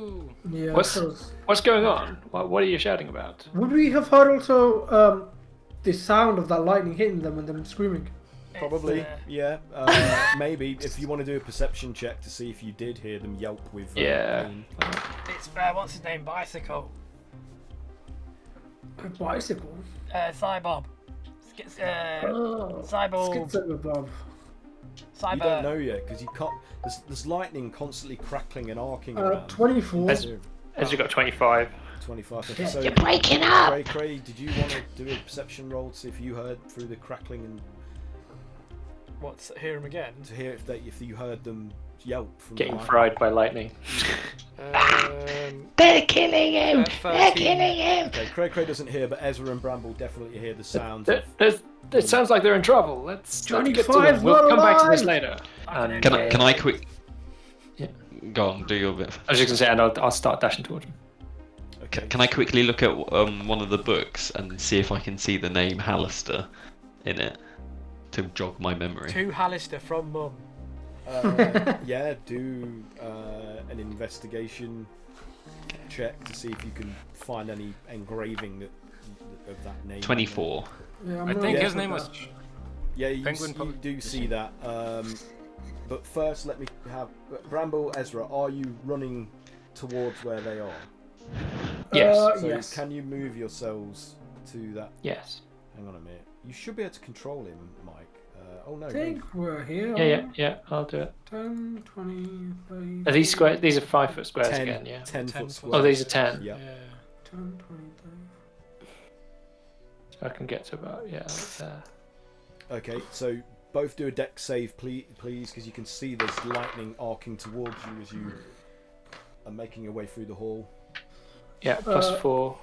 Yeah. What's- so- what's going on? What are you shouting about? Would we have heard also the sound of that lightning hitting them and them screaming? Probably, yeah. Maybe if you want to do a perception check to see if you did hear them yelp with. Yeah. pain. what's his name? Bicycle. A bicycle. Cybob. Cyborg. Schizo Bob. Cyber. You don't know yet because you can't. There's lightning constantly crackling and arcing around. 24. Ezra got 25. 25. Yeah. So, You're breaking up! Cray, did you want to do a perception roll to see if you heard through the crackling and What's hear him again? to hear if you heard them yelp from Getting the lightning? fried by lightning. They're killing him! At They're 13. killing him! Okay, Cray doesn't hear, but Ezra and Bramble definitely hear the sounds. It sounds like they're in trouble. Let's get to 25 them. We'll come back to this alive! later. And, Can I quick? Yeah. Go on, do your bit. I was just gonna say, and I'll start dashing towards him. Okay. Can I quickly look at one of the books and see if I can see the name Hallister in it to jog my memory? To Hallister from Mum. Yeah, do an investigation check to see if you can find any engraving of that name. 24. Yeah, I'm I not think Yeah. his name was. Yeah, you, Penguin you Public- do see that. But first, let me have Bramble, Ezra. Are you running towards where they are? Yes. So Yes. can you move yourselves to that? Yes. Hang on a minute. You should be able to control him, Mike. Oh no. I think we're here. Yeah. I'll do it. 10, 20, 30, Are these square? These are 5 foot squares 10, again. Yeah. 10 10 foot foot. squares. Oh, these are 10. Yeah. 10, 20, 30. So I can get to about there. Okay, so both do a deck save, please, because you can see there's lightning arcing towards you as you are making your way through the hall. Yeah. Plus 4.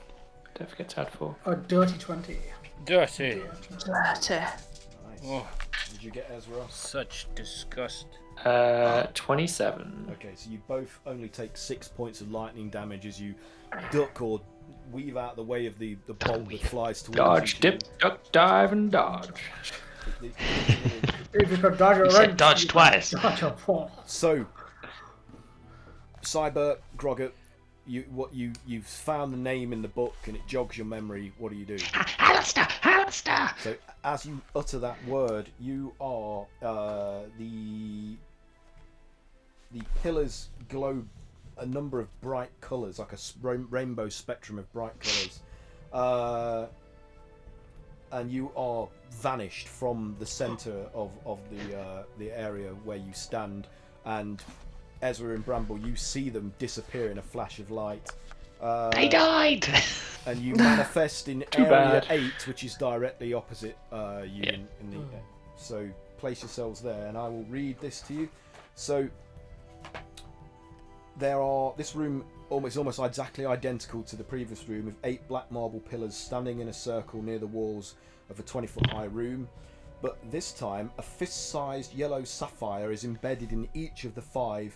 Don't forget to add 4. A dirty 20. Dirty. Dirty. Nice. Oh, Did you get Ezra? such disgust. 27. Okay, so you both only take 6 points of lightning damage as you duck or weave out the way of the bolt that flies towards Dodge, you. dip, duck, dive, and dodge. If you could dodge a You said red, dodge you could twice. Dodge a four. So, Cyber, Grogget, you've found the name in the book and it jogs your memory. What do you do? Hallister! Hallister! So as you utter that word, you are the pillars glow a number of bright colours, like a rainbow spectrum of bright colours, and you are vanished from the centre of the area where you stand. And Ezra and Bramble, you see them disappear in a flash of light. They died! And you manifest in Too area bad. 8, which is directly opposite you. Yeah. In the so place yourselves there, and I will read this to you. So this room is almost exactly identical to the previous room, with 8 black marble pillars standing in a circle near the walls of a 20-foot high room. But this time, a fist-sized yellow sapphire is embedded in each of the 5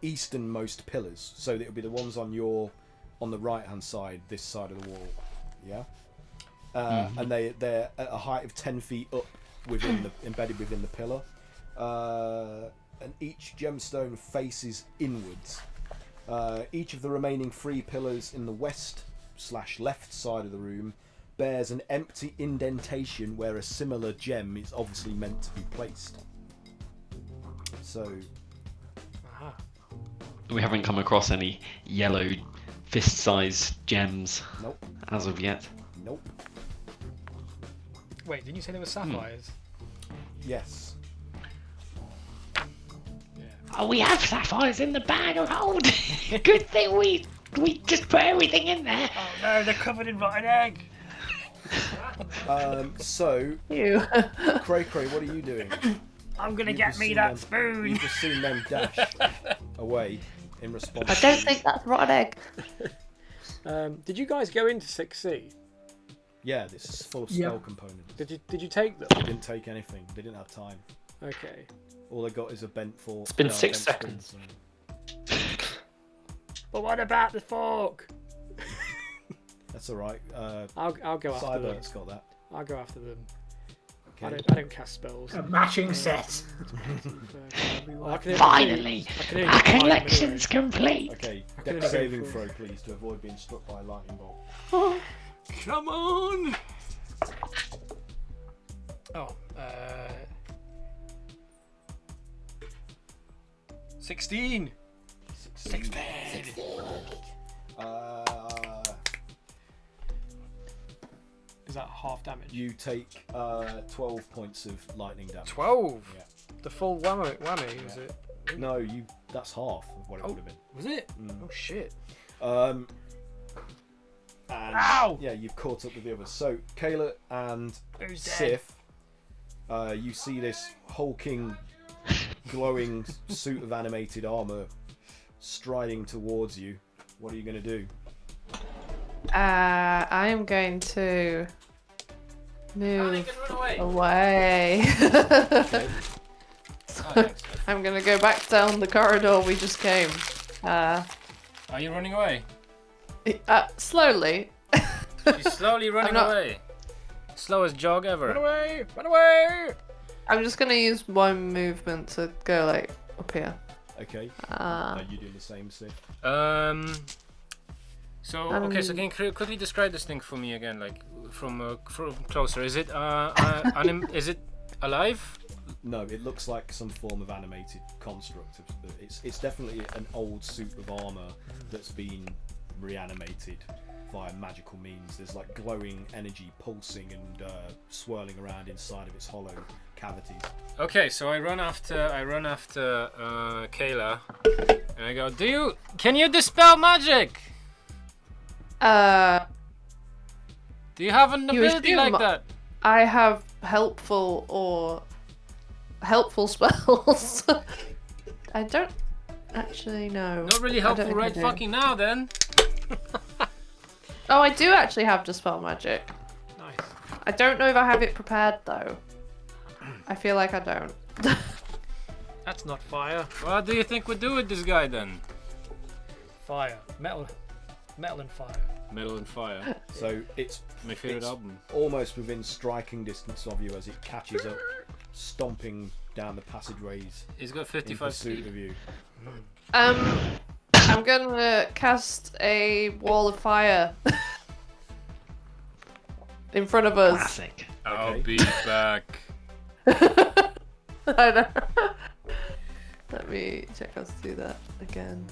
easternmost pillars. So it'll be the ones on the right-hand side, this side of the wall. Yeah. And they're at a height of 10 feet up embedded within the pillar. And each gemstone faces inwards. Each of the remaining 3 pillars in the west/left side of the room bears an empty indentation where a similar gem is obviously meant to be placed. So, We haven't come across any yellow fist-sized gems nope, as of yet. nope, Wait, didn't you say there were sapphires? yes. Oh, we have sapphires in the bag of holding. Good thing we just put everything in there. Oh no, they're covered in rotten egg. So, Ew. Cray, what are you doing? I'm gonna You've get just me seen that them- spoon. You've just seen them dash away in response. I don't think that's rotten egg. Did you guys go into 6C? Yeah, this is full of Yeah. spell components. Did you take them? They didn't take anything. They didn't have time. Okay. All they got is a bent fork. It's been 6 bent seconds. spoon, But what about the fork? so- That's all right. I'll go after them. Cyber's got that. I'll go after them. Okay. I don't cast spells. A matching set. I can only Finally, do- I can only our do 5 collection's complete. Okay, I deck couldn't go saving for- throw, please, to avoid being struck by a lightning bolt. anyway. Come on! Oh, 16. 16. Is that half damage? You take 12 points of lightning damage. 12. Yeah. The full whammy was it? No, that's half of what it would have been. Was it? Oh shit. And Ow! yeah, you've caught up with the others. So Kayla and Who's dead? Sif, you see this hulking, glowing suit of animated armor striding towards you. What are you going to do? I am going to move Run away. away. I'm gonna go back down the corridor we just came. Are you running away? Slowly. She's slowly running not- away. Slowest jog ever. Run away! Run away! I'm just gonna use one movement to go like up here. Okay. Are you doing the same, Sif? So okay, so can you quickly describe this thing for me again, like from closer? Is it is it alive? No, it looks like some form of animated construct. It's definitely an old suit of armor that's been reanimated via magical means. There's like glowing energy pulsing and swirling around inside of its hollow cavities. Okay, so I run after Kayla, and I go, can you dispel magic? Do you have an ability like that? I have helpful spells. I don't actually know. Not really I don't helpful think I right do. fucking now then. Oh, I do actually have Dispel Magic. Nice. I don't know if I have it prepared though. I feel like I don't. That's not fire. What do you think we do with this guy then? Fire. Metal and fire. Metal and Fire. So it's My favorite it's album. almost within striking distance of you as it catches up, stomping down the passageways He's got in 55 pursuit speed. of you. I'm gonna cast a wall of fire in front of us. Classic. I'll Okay. be back. I know. Let me check how to do that again.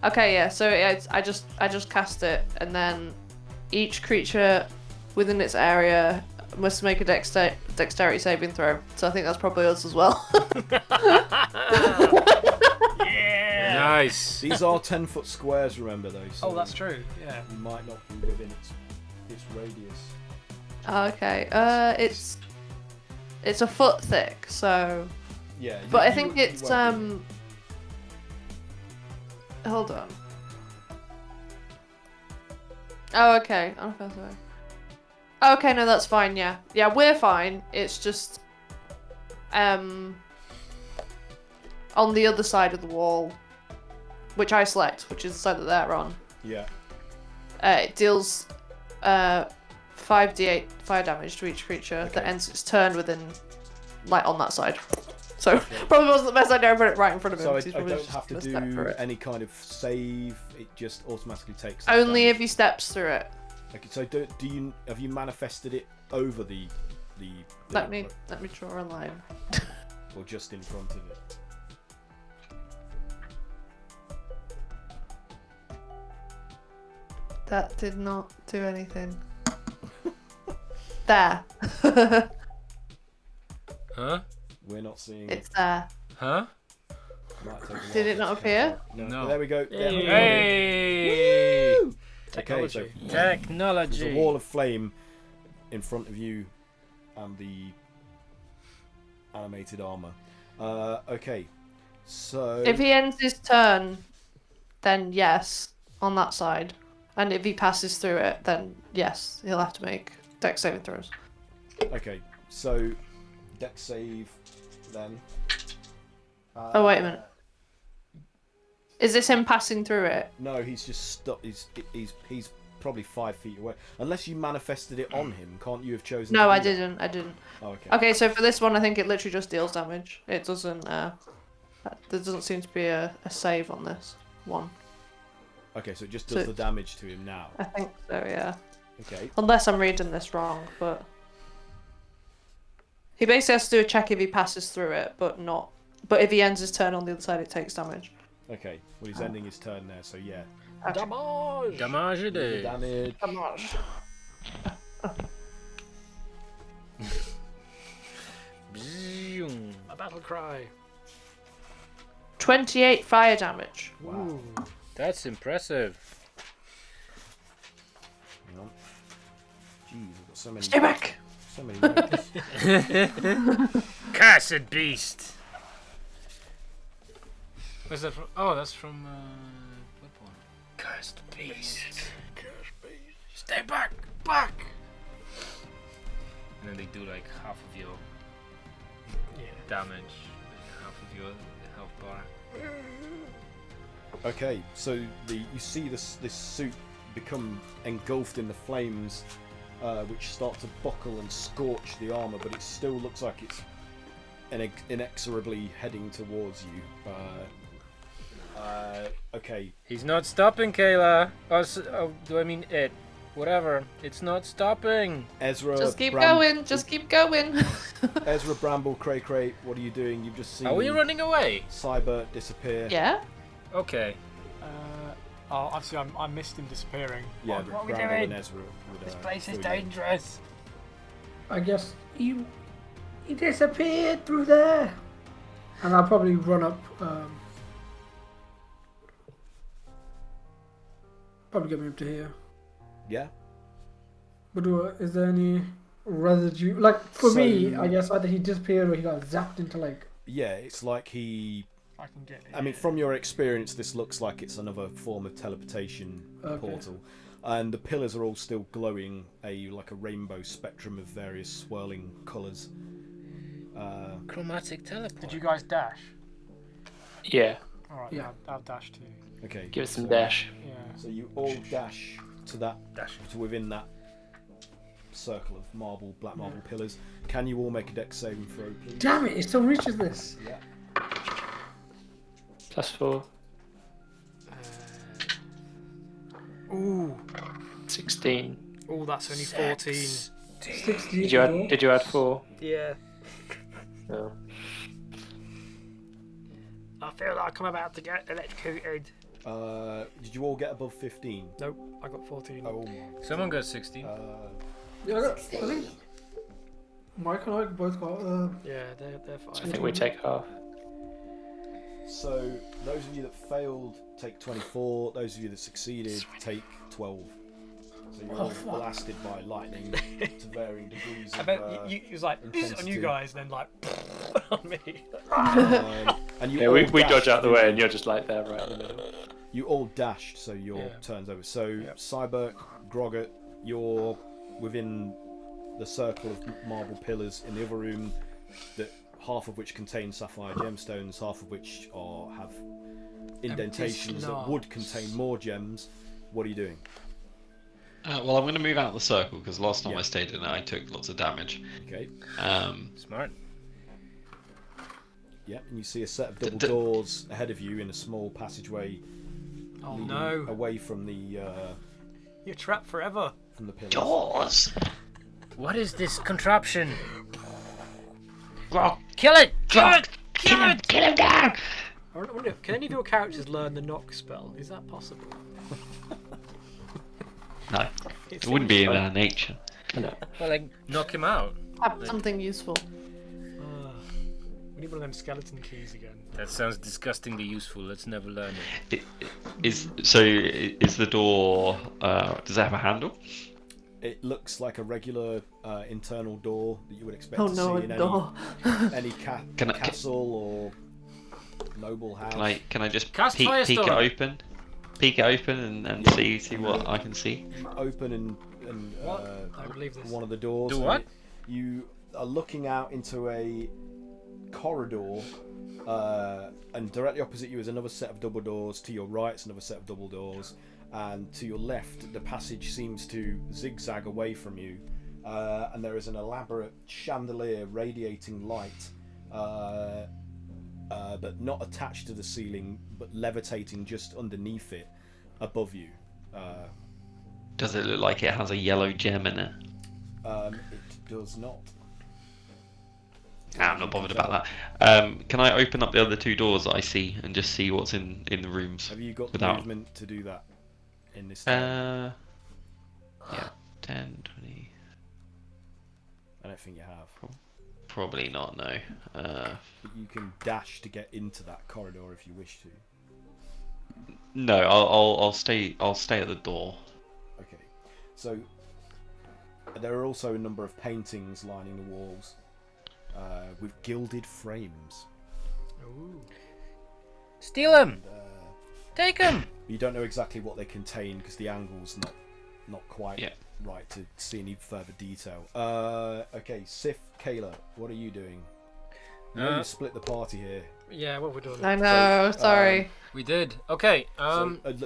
Okay, yeah. So I just cast it, and then each creature within its area must make a dexterity saving throw. So I think that's probably us as well. Yeah. Nice. These are 10-foot squares, remember though. So Oh, that's true. Yeah. you might not be within its radius. Okay. It's a foot thick, so. Yeah. But I think it's Hold on. Oh, okay. Oh, sorry. Okay, no, that's fine. Yeah, we're fine. It's just on the other side of the wall, which I select, which is the side that they're on. Yeah. It deals 5d8 fire damage to each creature that ends its turn within, like, on that side. So probably wasn't the best idea. I put it right in front of him. So I 'cause he's probably don't just have to gonna step through do it. any kind of save. It just automatically takes. that Only damage. if he steps through it. Okay, so have you manifested it over the Let me draw a line. or just in front of it? That did not do anything. There. Huh? We're not seeing It's there. Huh? it. Might take a while Did it to not catch appear? up. No. No. There we go. There we go. Hey! Woo! Okay, so there's Technology. a wall of flame in front of you and the animated armor. Okay, so If he ends his turn, then yes, on that side. And if he passes through it, then yes, he'll have to make dex saving throws. okay, so dex save then. Oh, wait a minute. Is this him passing through it? No, he's just stuck. He's probably 5 feet away. Unless you manifested it on him, can't you have chosen? No, to I do that? didn't. I didn't. Oh, okay. Okay, so for this one, I think it literally just deals damage. It doesn't. There doesn't seem to be a save on this one. Okay, so it just does So- the damage to him now. I think so, yeah. Okay. Unless I'm reading this wrong, but he basically has to do a check if he passes through it, but not But if he ends his turn on the other side, it takes damage. Okay, well he's ending his turn there, so yeah. Damage! Damage it is. Damage. Damage. A battle cry. 28 fire damage. Wow. That's impressive. Hang on. Jeez, I've got so many. Stay back! So many notes. Cursed beast! Where's that from? Oh, that's from Bloodborne. Cursed beast. Stay back! Back! And then they do like half of your damage and half of your health bar. Okay, so you see this suit become engulfed in the flames, which start to buckle and scorch the armor, but it still looks like it's inexorably heading towards you. Okay. He's not stopping, Kayla. Do I mean it? Whatever. It's not stopping. Ezra. Just keep going. Just keep going. Ezra, Bramble, Cray, what are you doing? You've just seen. Are we running away? Cybert disappear. Yeah. Okay. Obviously I missed him disappearing. Yeah, What are we Bramble doing? and Ezra would, This place is fill you in. dangerous. I guess he disappeared through there. And I'll probably run up. Probably get me up to here. Yeah. But is there any residue? Like for me, So- I guess either he disappeared or he got zapped into like. Yeah, it's like he. I can get it. I mean, from your experience, this looks like it's another form of teleportation portal, and the pillars are all still glowing like a rainbow spectrum of various swirling colours. Chromatic teleport. Did you guys dash? Yeah. Alright, Yeah. I'll dash too. Okay. Give us some dash. Yeah. So you all dash to to within that circle of black marble pillars. Can you all make a dex saving throw, please? Damn it! It still reaches this. Yeah. +4. Ooh. 16. Oh, that's only 14. 60. Did you add 4? Yeah. No. I feel like I'm about to get electrocuted. Did you all get above 15? Nope, I got 14. Oh. Someone got 16. Yeah, I think Mike and I both got. Yeah, they're fine. I think we take half. So those of you that failed take 24. Those of you that succeeded take 12. So you're all blasted by lightning to varying degrees. I bet you was like on you guys, and then like on me. And you Yeah, all we dashed dodge out the way, and you're just like there, right in the middle. You all dashed, so your turn's over. So Cyber, Grogget, you're within the circle of marble pillars in the other room, that half of which contain sapphire gemstones, half of which have indentations that would contain more gems. What are you doing? Well, I'm going to move out of the circle because last time I stayed in it, I took lots of damage. Okay. Smart. Yeah, and you see a set of double doors ahead of you in a small passageway. Oh leading no! Away from the. You're trapped forever. From the pillars. Jaws! What is this contraption? Rock! Kill it! Kill it! Kill him! Kill him down! I wonder, can any of your characters learn the knock spell? Is that possible? No, it wouldn't be in our nature. No. Well, like, knock him out. Have something useful. We need one of them skeleton keys again. That sounds disgustingly useful. Let's never learn it. Is the door? Does it have a handle? It looks like a regular internal door that you would expect Oh to no, see in a door. any castle or noble house. Can I just Cast peek it Firestorm. open? Peek it open and see what I can see. Open and I believe this. one of the doors. Do what? You are looking out into a corridor, and directly opposite you is another set of double doors. To your right is another set of double doors, and to your left the passage seems to zigzag away from you, and there is an elaborate chandelier radiating light, but not attached to the ceiling, but levitating just underneath it, above you. Does it look like it has a yellow gem in it? It does not. I'm not bothered about that. Can I open up the other 2 doors that I see and just see what's in the rooms? Have you got the without... movement to do that in this turn? Yeah, 10, 20... I don't think you have. Probably not, no. But you can dash to get into that corridor if you wish to. No, I'll stay at the door. Okay. So there are also a number of paintings lining the walls with gilded frames. Ooh. Steal them. And, take them. you don't know exactly what they contain because the angle's not quite right to see any further detail. Okay, Sif, Kayla, what are you doing? You split the party here. Yeah, what we're doing. I know, sorry. We did. Okay.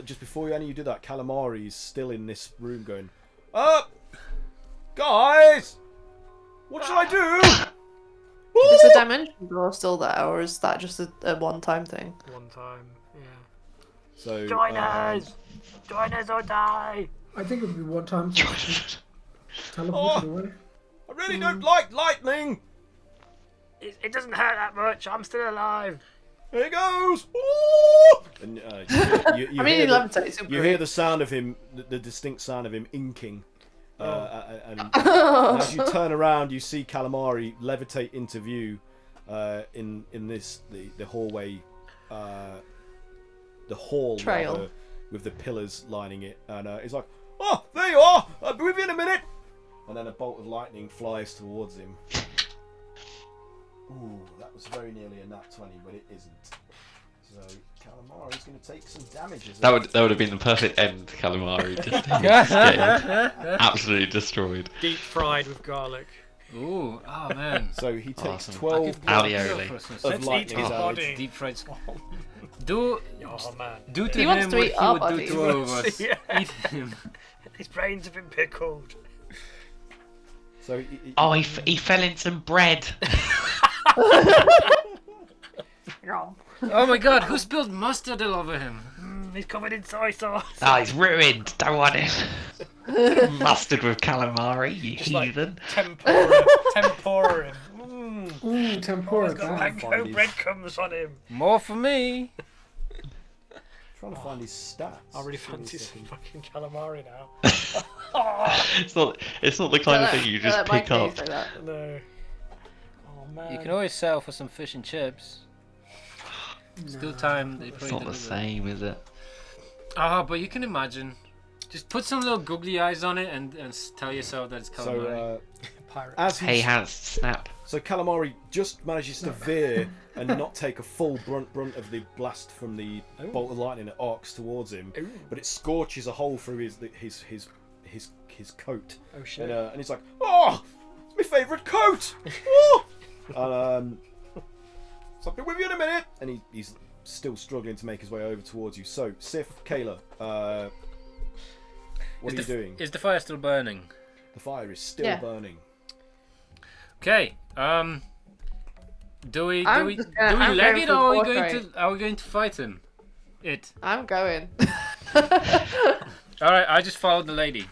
Just before any of you do that, Calamari's still in this room going, up, guys. What should I do? Is the dimension door still there, or is that just a one-time thing? One time, yeah. So Join us! Join us or die! I think it would be one time. Teleport away. I really don't like lightning. It doesn't hurt that much. I'm still alive. Here he goes. Ooh! And, you I mean, he levitates. You hear the sound of him, the distinct sound of him inking. And as you turn around, you see Calamari levitate into view in the hallway, the hall trail with the pillars lining it, and he's like, "Oh, there you are! I'll be with you in a minute." And then a bolt of lightning flies towards him. Ooh, that was very nearly a nat 20, but it isn't. So Calamari's going to take some damage. That would have been the perfect end, Calamari. Just getting absolutely destroyed. Deep fried with garlic. Ooh, oh man. So he takes Awesome. 12 blocks of lightning damage. Deep fried small. Do man. Do to He him wants to what eat he our would do bodies. to all of us. Yeah. Eat him. His brains have been pickled. So he fell in some bread. Oh my god, who spilled mustard all over him? He's covered in soy sauce. Oh, he's ruined. Don't want it. Mustard with calamari, you heathen. Tempura him. Ooh, tempura. He's got mango breadcrumbs on him. More for me. Trying to find his stats. I really fancy some fucking calamari now. It's not the kind of thing you just pick up. No. Oh man. You can always sell for some fish and chips. Still time. It's not the same, is it? Ah, but you can imagine. Just put some little googly eyes on it and tell yourself that it's calamari. So, Hey, has snap. So Calamari just manages to veer and not take a full brunt of the blast from the bolt of lightning that arcs towards him, but it scorches a hole through his coat. Oh shit! And he's like, "Oh, it's my favourite coat!" Oh! And so I'll be with you in a minute. And he's still struggling to make his way over towards you. So Sif, Kayla, what are you doing? Is the fire still burning? The fire is still burning. Okay. Do we leg it, or are we going to fight him? I'm going. All right. I just followed the lady.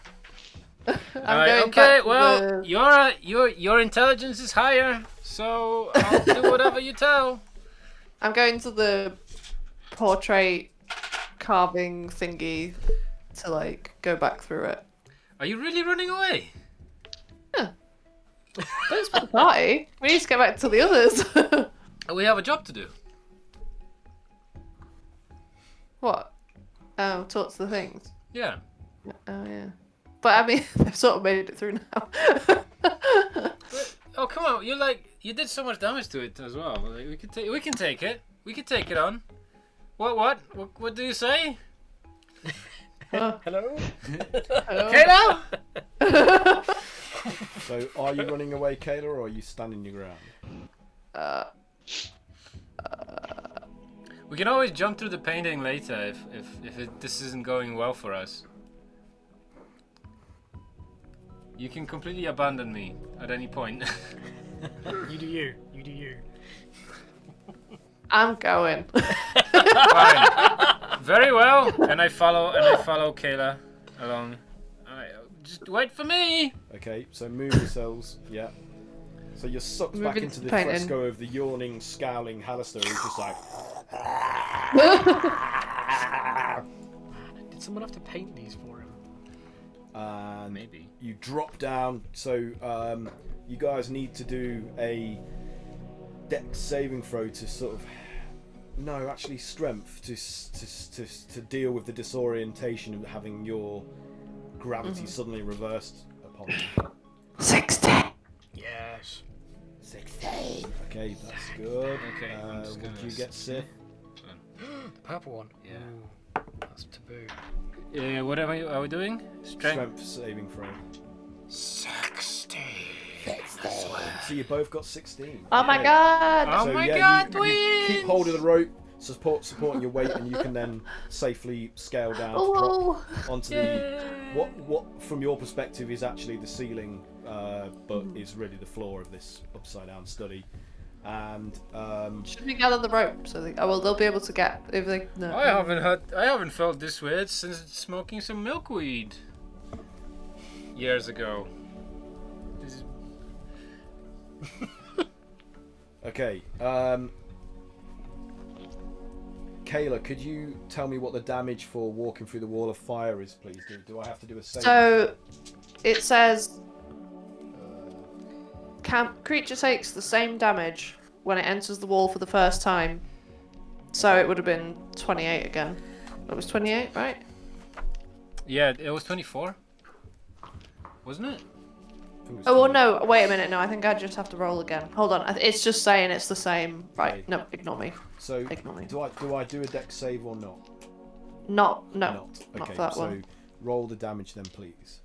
I'm going okay. back Well, your intelligence is higher, so I'll do whatever you tell. I'm going to the portrait carving thingy to go back through it. Are you really running away? Yeah. Don't split the party. We need to get back to the others. We have a job to do. What? Oh, talk to the things. Yeah. Oh yeah. But I mean, they've sort of made it through now. Oh come on! You did so much damage to it as well. We can take it. We can take it on. What do you say? Hello? Kayla? So, are you running away, Kayla, or are you standing your ground? We can always jump through the painting later if this isn't going well for us. You can completely abandon me at any point. You do you. You do you. I'm going. Fine. Very well. And I follow Kayla along. Just wait for me. Okay, so move yourselves. Yeah. So you're sucked back Moving into the painting. fresco of the yawning, scowling Hallister, who's just like. Did someone have to paint these for him? And Maybe. you drop down. So you guys need to do a dex saving throw to sort of. No, actually, strength to deal with the disorientation of having your gravity suddenly reversed upon you. 16. Yes. 16. Okay, that's good. Okay, I'm just What gonna do you get, Sith? The purple one. Yeah. Ooh, that's taboo. What are we doing? Strength saving throw. 16. So you both got 16. Oh my Okay. god! Oh So, my yeah, god, you keep hold of the rope, supporting your weight, and you can then safely scale down to drop onto the what from your perspective is actually the ceiling, but is really the floor of this upside down study. And Should we gather the rope so they'll be able to get if they no. I haven't felt this weird since smoking some milkweed years ago. This is... okay, Kayla, could you tell me what the damage for walking through the wall of fire is, please? Do I have to do a save? So it says creature takes the same damage when it enters the wall for the first time. So it would have been 28 again. It was 28, right? Yeah, it was 24. Wasn't it? Oh well, no. Wait a minute. No, I think I just have to roll again. Hold on. It's just saying it's the same. Right? Okay. No, ignore me. So Ignore me. do I do a dex save or not? Not Not. not Okay, for that so one. roll the damage then, please.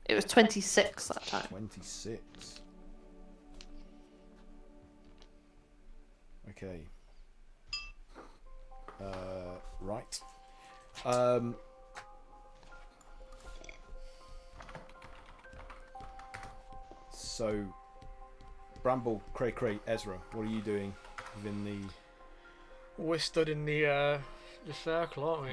It was 26 that time. 26. Okay. Right. So, Bramble, Cray, Ezra, what are you doing within the We're stood in the circle, aren't we?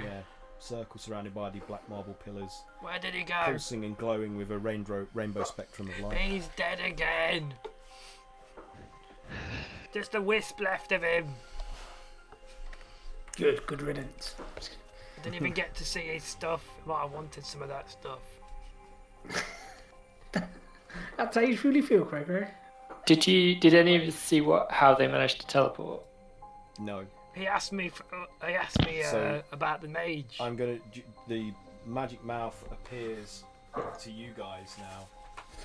circle surrounded by the black marble pillars, Where did he go? pulsing and glowing with a rainbow spectrum of light? He's dead again. Just a wisp left of him. Good riddance. I didn't even get to see his stuff. Might have wanted some of that stuff. That's how you truly feel, Craig. Did any of you see how they managed to teleport? No. He asked me. So, about the mage. The magic mouth appears to you guys now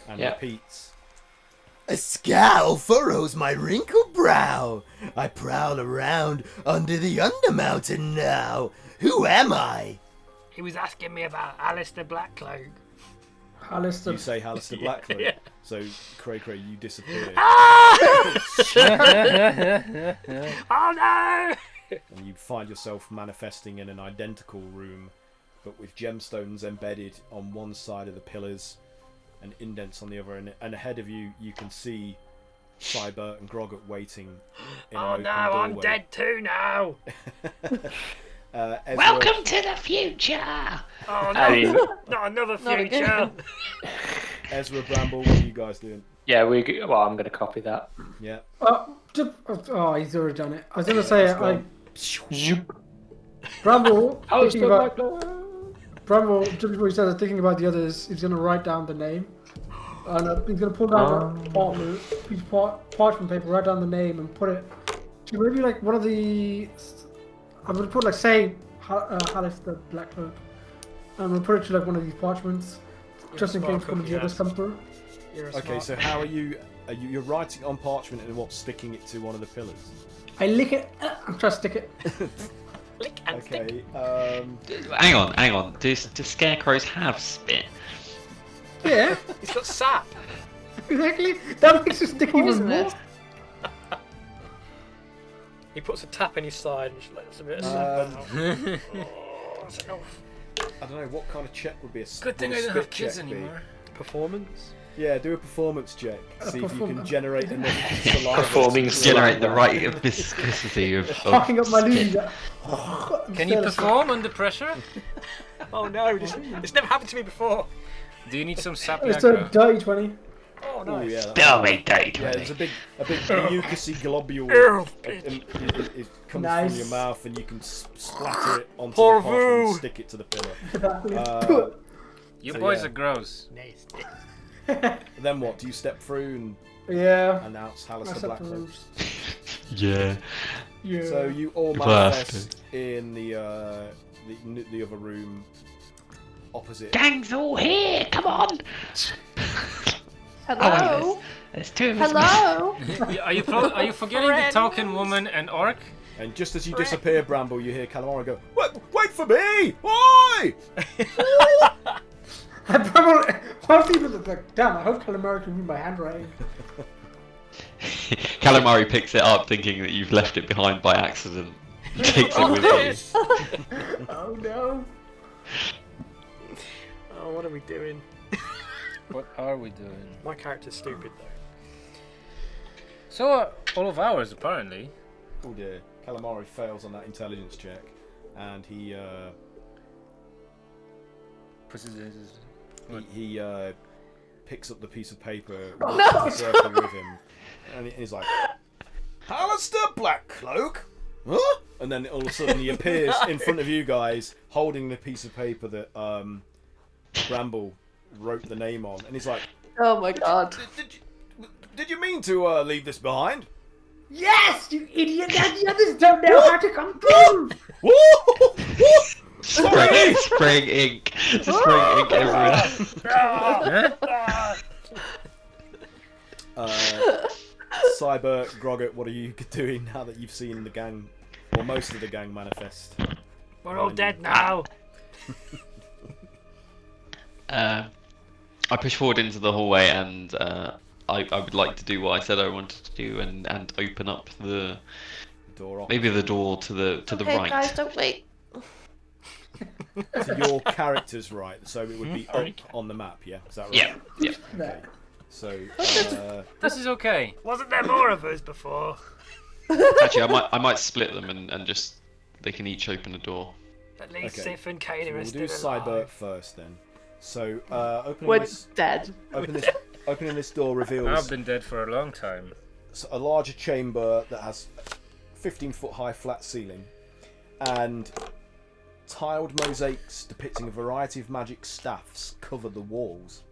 and Yeah. repeats. A scowl furrows my wrinkled brow. I prowl around under the Undermountain now. Who am I? He was asking me about Alistair Blackcloak. Alistair. You say Hallister Blackcloak. Yeah. So, Cray, you disappear. Oh no! And you find yourself manifesting in an identical room, but with gemstones embedded on one side of the pillars and indents on the other. And ahead of you, you can see Cyber and Groggot waiting in Oh an no, open I'm doorway. dead too now. Ezra, Welcome to the future! Oh no, I mean, not another Not future. again. Ezra, Bramble, what are you guys doing? yeah, well, I'm going to copy that. Yeah. Oh, he's already done it. I was gonna say, it's gone. Bramble. I was thinking about, Bramble, just before he started thinking about the others, he's gonna write down the name, and he's gonna pull down a piece of parchment paper, write down the name, and put it to maybe like one of the. I'm gonna put like say Hallister Blackcloak. I'm gonna put it to like one of these parchments, just in smart case one of the cookie, others yes. come through. You're a Okay, smart- so how are you? You're writing on parchment and what? Sticking it to one of the pillars. I lick it. I'm trying to stick it. Lick and stick. Okay. Hang on. Do scarecrows have spit? Yeah, He's got sap. exactly. That makes it stick even Isn't more. it? He puts a tap in his side and just lets a bit of sap out. Oh, that's enough. I don't know what kind of check would be a Good thing I would a don't have spit kids check be? anymore. Performance. Yeah, do a performance check. See if you can performance. generate enough saliva. Performing to- Generate the right viscosity of Fucking up my losing. Can you perform under pressure? Oh no, it's never happened to me before. Do you need some sap It's a aggro? dirty 20. Oh, Oh nice. yeah. Spillmy dirty Yeah, Twilly. there's a big mucousy globule it comes Nice. from your mouth, and you can splatter it onto Poor the parchment and Vu. stick it to the pillar. You So, boys yeah. are gross. Nasty. Then what? Do you step through and Yeah. announce I Hallister said Blackcloak? Yeah. Yeah. So you all manifest in the other room opposite. Gang's all here. Come on. Hello? There's two of us. Hello? Are you forgetting the token woman and orc? And just as you disappear, Bramble, you hear Calamari go, Wait for me! Oi! I probably. Most people look like, damn, I hope Calamari can read my handwriting. Calamari picks it up, thinking that you've left it behind by accident. He takes it with you. Oh no. Oh, what are we doing? What are we doing? My character's stupid though. So all of ours apparently. Oh dear. Calamari fails on that intelligence check, and he picks up the piece of paper, walks the circle with him, and he's like, Hallister Blackcloak? Huh? And then all of a sudden he appears in front of you guys, holding the piece of paper that Bramble wrote the name on, and he's like, Oh my god. Did you mean to leave this behind? Yes, you idiot! The others don't know how to come through. Spraying ink. Spraying ink everywhere. Cyber, Groggett, what are you doing now that you've seen the gang, or most of the gang, manifest? We're all dead now. I push forward into the hallway, and I would like to do what I said I wanted to do, and open up the door. Maybe the door to the Hey right. guys, don't wait. To your character's right, so it would be up on the map, yeah? Is that right? Yeah, yeah. Okay. So, This is okay. Wasn't there more of us before? Actually, I might split them and just they can each open a door. At least Okay. Sif and Kana we'll are do still alive. Cyber first then. So, We're this, dead. opening this door reveals I've been dead for a long time. a larger chamber that has 15-foot high flat ceiling and tiled mosaics depicting a variety of magic staffs cover the walls.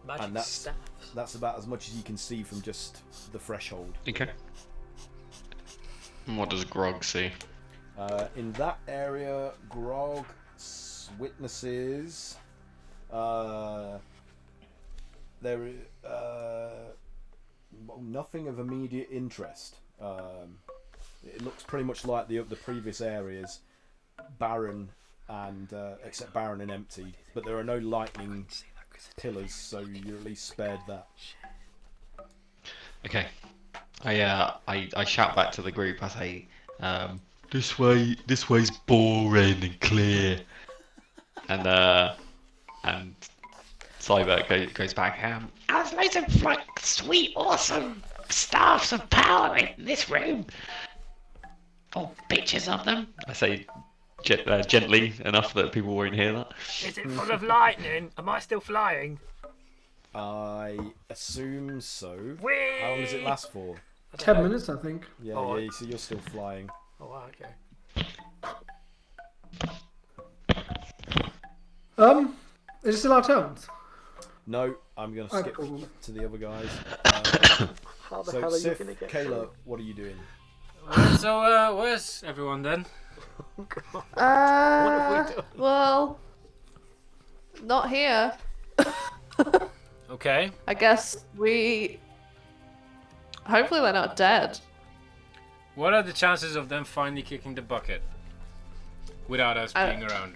Magic and staffs. that's about as much as you can see from just the threshold. Okay. And what does Grog see? In that area, Grog witnesses there is nothing of immediate interest. It looks pretty much like the previous areas, barren and except barren and empty. But there are no lightning pillars, so you're at least spared that. Okay. I shout back to the group. I say, this way's boring and clear. And Cyber goes back. There's loads of like sweet, awesome staffs of power in this room. Or pictures of them. I say gently enough that people won't hear that. Is it full of lightning? Am I still flying? I assume so. Whee! How long does it last for? 10 minutes, I think. Yeah, Oh, yeah. So you're still flying. Oh, wow, okay. Is it still our turns? No, I'm gonna skip cool. to the other guys. How the So, hell are Sif, you gonna get Kayla, through? what are you doing? So where's everyone then? Well, not here. Okay. I guess we. Hopefully, they're not dead. What are the chances of them finally kicking the bucket without us being around?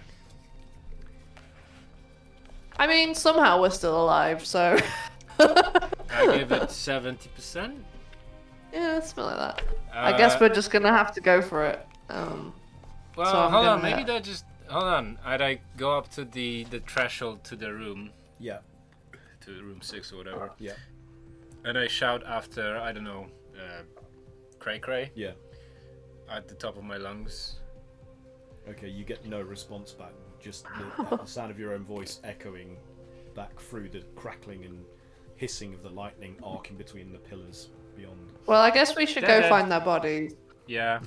I mean, somehow we're still alive, so. I give it 70%. Yeah, something like that. I guess we're just gonna have to go for it. Well, so I'm hold on. gonna- Maybe they just hold on. I go up to the threshold to the room, Yeah, to room 6 or whatever, yeah, and I shout after I don't know, Cray Cray yeah. at the top of my lungs. Okay, you get no response back. just the sound of your own voice echoing back through the crackling and hissing of the lightning arcing between the pillars beyond. Well, I guess we should go find their bodies. Yeah.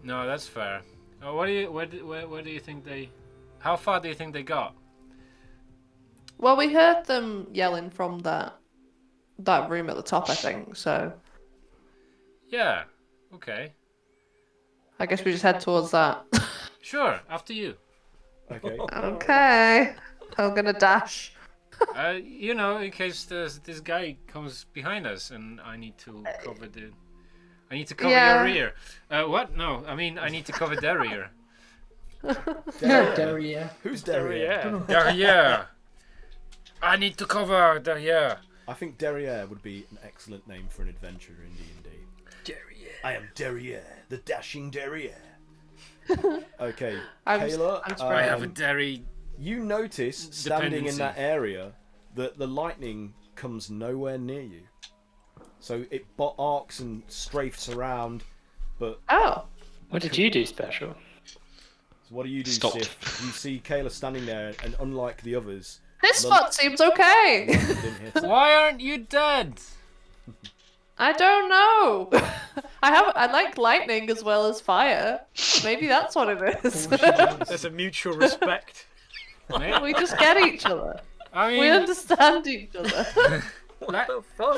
No, that's fair. Oh, where do you think they? How far do you think they got? Well, we heard them yelling from that room at the top, I think. So. Yeah. Okay. I guess we just head towards that. Sure. After you. Okay. Okay. I'm gonna dash. You know, in case this guy comes behind us and I need to cover your rear. What? No, I mean I need to cover their rear. Derriere. Who's Derriere? Derriere. I need to cover Derriere. I think Derriere would be an excellent name for an adventurer in D&D. Derriere. I am Derriere, the dashing Derriere. Okay, I'm Kayla, I have a Derry. you notice standing in that area that the lightning comes nowhere near you. So it arcs and strafes around, but... Oh. What did you do special? So what do you do, Stop. Sif? You see Kayla standing there, and unlike the others... This spot seems okay. didn't hit her. Why aren't you dead? I don't know. I like lightning as well as fire. Maybe that's what it is. There's a mutual respect. We just get each other. I mean, We understand each other. What the fuck?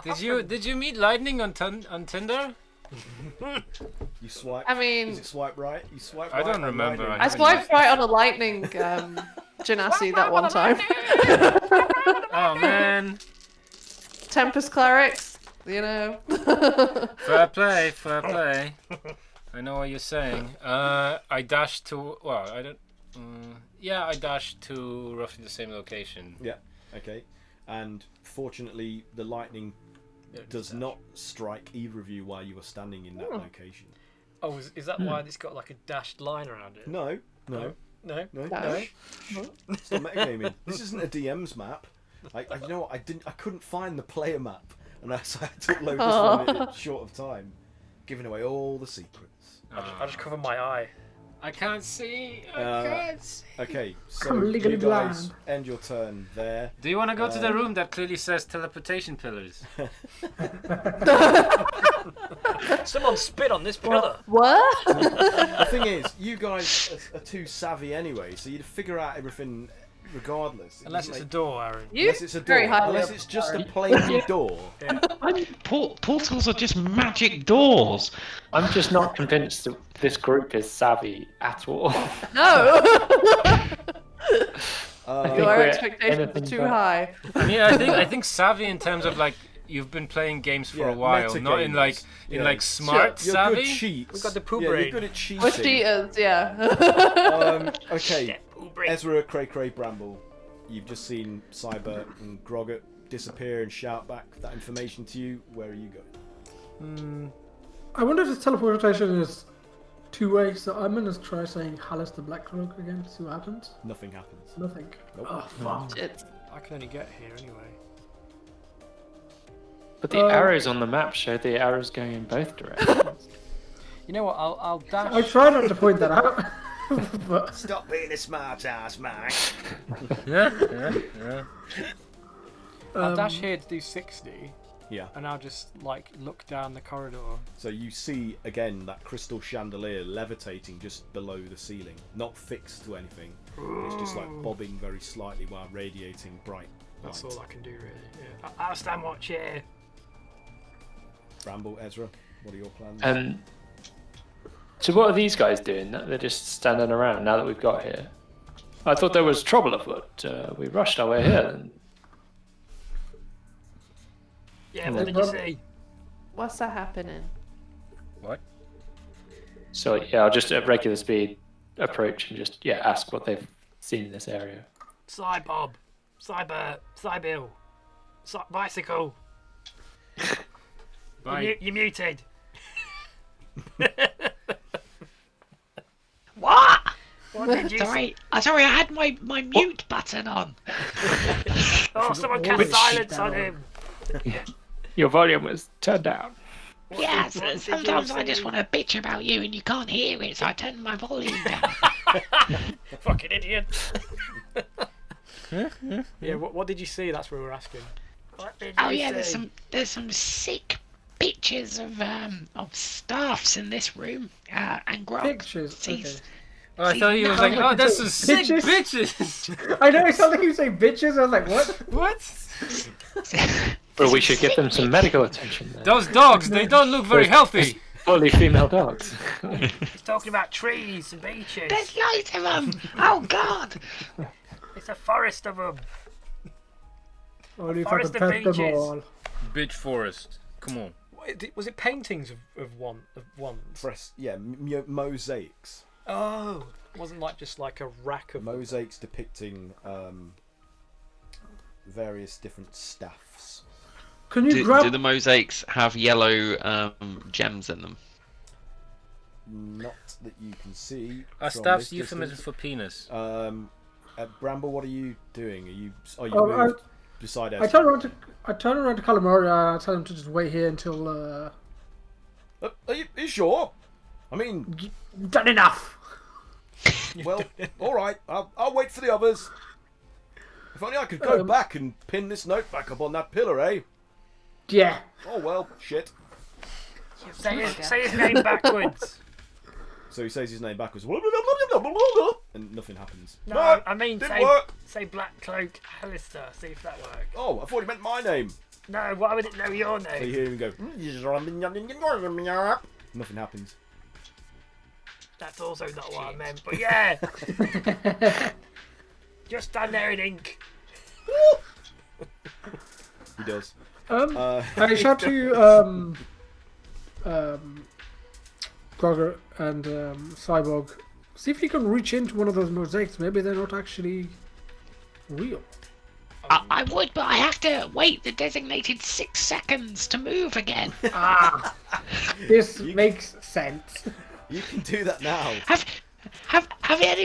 Did you meet lightning on Tinder? You swipe. I mean, is it swipe right? You swipe I right. don't on remember. lightning. I swiped right on a lightning genasi that one time. Oh man. Tempest clerics, you know. Fair play, fair play. I know what you're saying. I dashed to. Well, I don't. Yeah, I dashed to roughly the same location. Yeah. Okay. And fortunately, the lightning does not strike either of you while you are standing in that location. Oh, is that why it's got like a dashed line around it? No. No. No. No. No. It's not metagaming. This isn't a DM's map. You know what? I couldn't find the player map, and so I took loads of it in short of time, giving away all the secrets. I just covered my eye. I can't see. I can't see. Okay, so I'm you legally guys blind. end your turn there. Do you want to go to the room that clearly says teleportation pillars? Someone spit on this pillar. What? The thing is, you guys are too savvy anyway, so you'd figure out everything regardless. Unless it's a door, Aaron. Unless it's a door. very highly Unless it's just a plain door. Portals are just magic doors. I'm just not convinced that this group is savvy at all. No. think Your we're expectations are anything too but. high. I mean, I think savvy in terms of like you've been playing games for a while, not in like smart You're savvy. good cheats. We've got the poo You're brain. good at cheating. We're cheaters, yeah. Okay, Ezra, Cray Cray, Bramble, you've just seen Cyber and Grogget disappear and shout back that information to you. Where are you going? I wonder if this teleportation is two-way, so I'm gonna try saying Hallis the Black Cloak again to see what happens. Nothing happens. Nothing. Nope. Oh, fuck. Shit. I can only get here anyway. But the arrows on the map show the arrows going in both directions. You know what? I'll dash. I try not to point that out. But Stop being a smart ass, Mike. Yeah. I'll dash here to do 60, Yeah. and I'll just like look down the corridor. So you see again that crystal chandelier levitating just below the ceiling, not fixed to anything. It's just like bobbing very slightly while radiating bright light. That's all I can do, really. Yeah. I'll stand watch here. Bramble, Ezra, what are your plans? So what are these guys doing? They're just standing around now that we've got here. I thought there was trouble afoot. We rushed our way here. And... Yeah, what did you see? What's that happening? What? So yeah, I'll just at regular speed approach and just ask what they've seen in this area. Cybob, Cybill, bicycle. You muted. What? What did you Sorry, I had my mute button on. Oh, someone cast silence on him. Your volume was turned down. Yeah, sometimes I just want to bitch about you and you can't hear it, so I turn my volume down. Fucking idiot. Yeah, what did you see? That's what we were asking. What did you see? there's some sick pictures of staffs in this room. And grog. Pictures. Sees, Okay. Oh, I thought he was like, oh, that's some sick bitches. I know it sounded like you say bitches. I was like, what? What? But we should get them some medical attention then. Those dogs, they don't look very healthy. Fully female dogs. He's talking about trees and beaches. There's loads of them. Oh God. It's a forest of them. Only if I Forest could of pet them beaches. all. Bitch forest. Come on. Was it paintings of ones? Yeah, mosaics. Oh, it wasn't like just like a rack of Mosaics depicting various different staffs. Can you grab? Do the mosaics have yellow gems in them? Not that you can see. Are from staffs this euphemism distance. for penis? Bramble, what are you doing? Are you Oh, moved beside I Ezra? turn around to Calamari. I tell him to just wait here until. Are you sure? I mean, You've done enough. well, all right. I'll wait for the others. If only I could go back and pin this note back up on that pillar, eh? Yeah. Oh well, shit. Say his name backwards. So he says his name backwards, and nothing happens. No, I mean didn't work. say Black Cloak Alistair. See if that works. Oh, I thought he meant my name. No, why would it know your So you name? hear him go. Nothing happens. That's also not what I meant. But yeah, just stand there in ink. He does. I shout to Grogger and Cyborg. See if you can reach into one of those mosaics. Maybe they're not actually real. I would, but I have to wait the designated 6 seconds to move again. This makes sense. You can do that now. Have any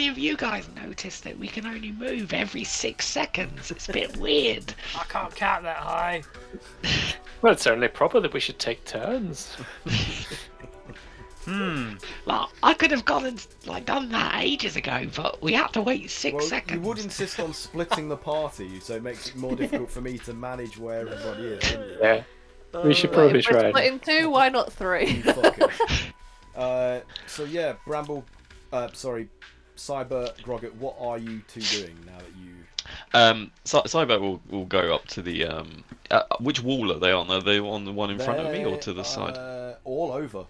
of you guys noticed that we can only move every 6 seconds? It's a bit weird. I can't count that high. Well, it's certainly proper that we should take turns. Like, I could have gone and done that ages ago, but we have to wait 6 Well, seconds. you would insist on splitting the party, so it makes it more difficult for me to manage where everybody is, wouldn't you? Yeah. We should probably If we're try. split in two, why not three? You fucker. So yeah, Bramble, Cyber, Grogget, what are you two doing now that you... Cyber will go up to the which wall are they on? Are they on the one in front of me or to the side? All over,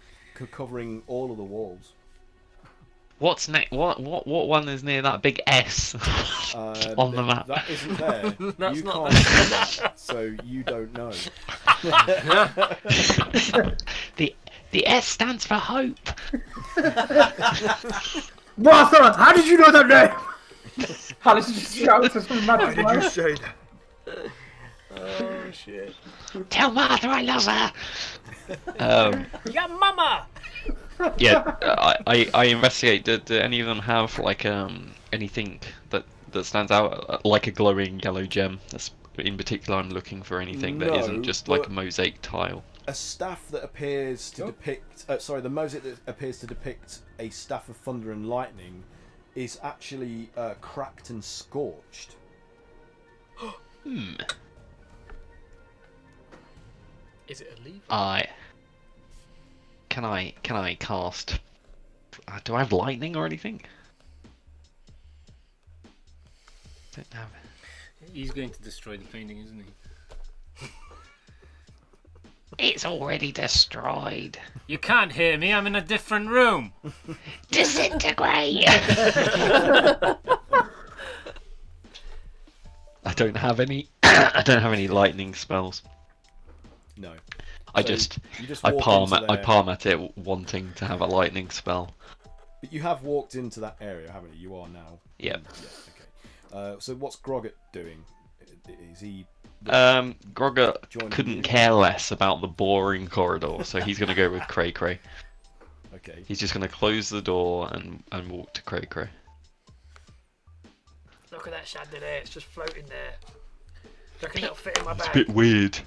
covering all of the walls. What's next? What one is near that big S on the map? That isn't there. That's you not can't see that, so you don't know. The S stands for hope. Martha, how did you know that name? Alice just shouts as some magic word. say that? Oh shit. Tell Martha I love her. Your mama. Yeah, I investigate. Do any of them have anything that stands out like a glowing yellow gem? That's in particular. I'm looking for anything that isn't just like a mosaic tile. A staff that appears to depict... the mosaic that appears to depict a staff of thunder and lightning is actually cracked and scorched. Is it a lever? Can I cast... do I have lightning or anything? Don't have it. He's going to destroy the painting, isn't he? It's already destroyed. You can't hear me. I'm in a different room. Disintegrate. I don't have any. I don't have any lightning spells. No. I walk palm at it, wanting to have a lightning spell. But you have walked into that area, haven't you? You are now. Yep. Yeah. Okay. So what's Grogget doing? Is he? Grogger joining couldn't you? care less about the boring corridor, so he's going to go with Cray Cray. Okay. He's just going to close the door and walk to Cray Cray. Look at that chandelier. It's just floating there. Do you reckon it'll fit in my bag? It's a bit weird.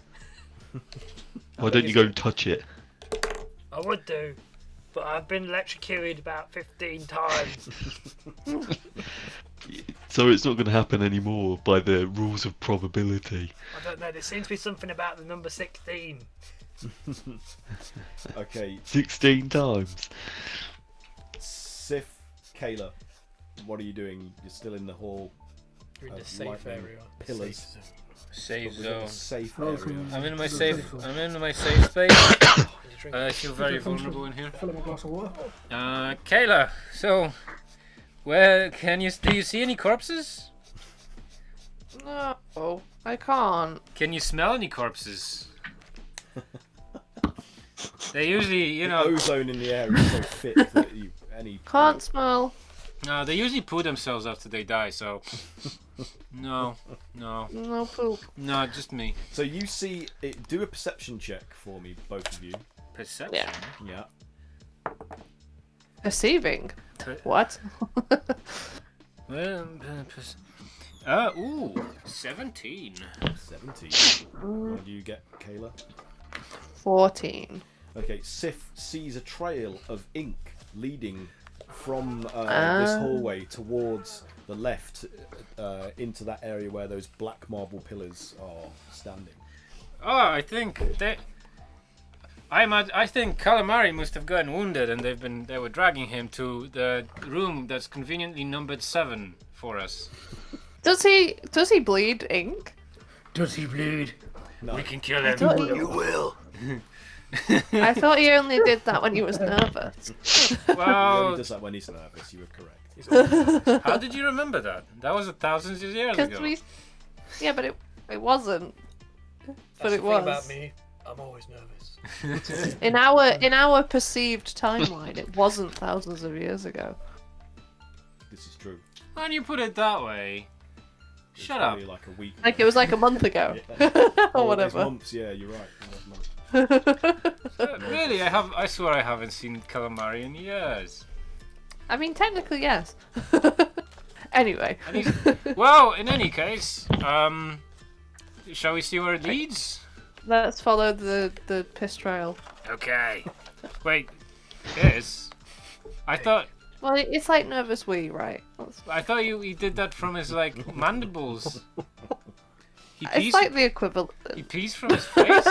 Why don't you go touch it? I would do, but I've been electrocuted about 15 times. So it's not going to happen anymore by the rules of probability. I don't know. There seems to be something about the number 16. Okay, 16 times. Sif, Kayla, what are you doing? You're still in the hall. You're in the of safe lightning area. Pillars. Safe Within a zone. safe Welcome. area. I'm in my safe. I'm in my safe space. I feel very vulnerable in here. Fill up a glass of water. Kayla. So, where do you see any corpses? No, I can't. Can you smell any corpses? They usually, The ozone in the air is so thick that any Can't smell. No, they usually poo themselves after they die. So, no, No poop. no, just me. So you see it. Do a perception check for me, both of you. Perception. Yeah. Perceiving. Per- What? Well, 17. 17. What do you get, Kayla? 14. Okay, Sif sees a trail of ink leading from this hallway towards the left into that area where those black marble pillars are standing. Oh, I think I think Calamari must have gotten wounded, and they were dragging him to the room that's conveniently numbered 7 for us. Does he bleed ink? Does he bleed? No. We can kill I him. thought he, You will. I thought he only did that when he was nervous. He only Well, does that when he's nervous. You were correct. how did you remember that? That was thousands of years Because ago. yeah, but it wasn't. But That's it the was. thing about me. I'm always nervous. In our perceived timeline, it wasn't thousands of years ago. This is true. When you put it that way, It's shut up. probably like a week. Like it was like a month ago, Yeah. or It's whatever. months. Yeah, you're right. It was months. Really, I swear I haven't seen Calamari in years. I mean, technically, yes. Anyway. Well, in any case, shall we see where it leads? Let's follow the piss trail. Okay. Wait, piss? I thought It's like nervous wee, right? he did that from his like mandibles. He It's like the equivalent. He pees from his face.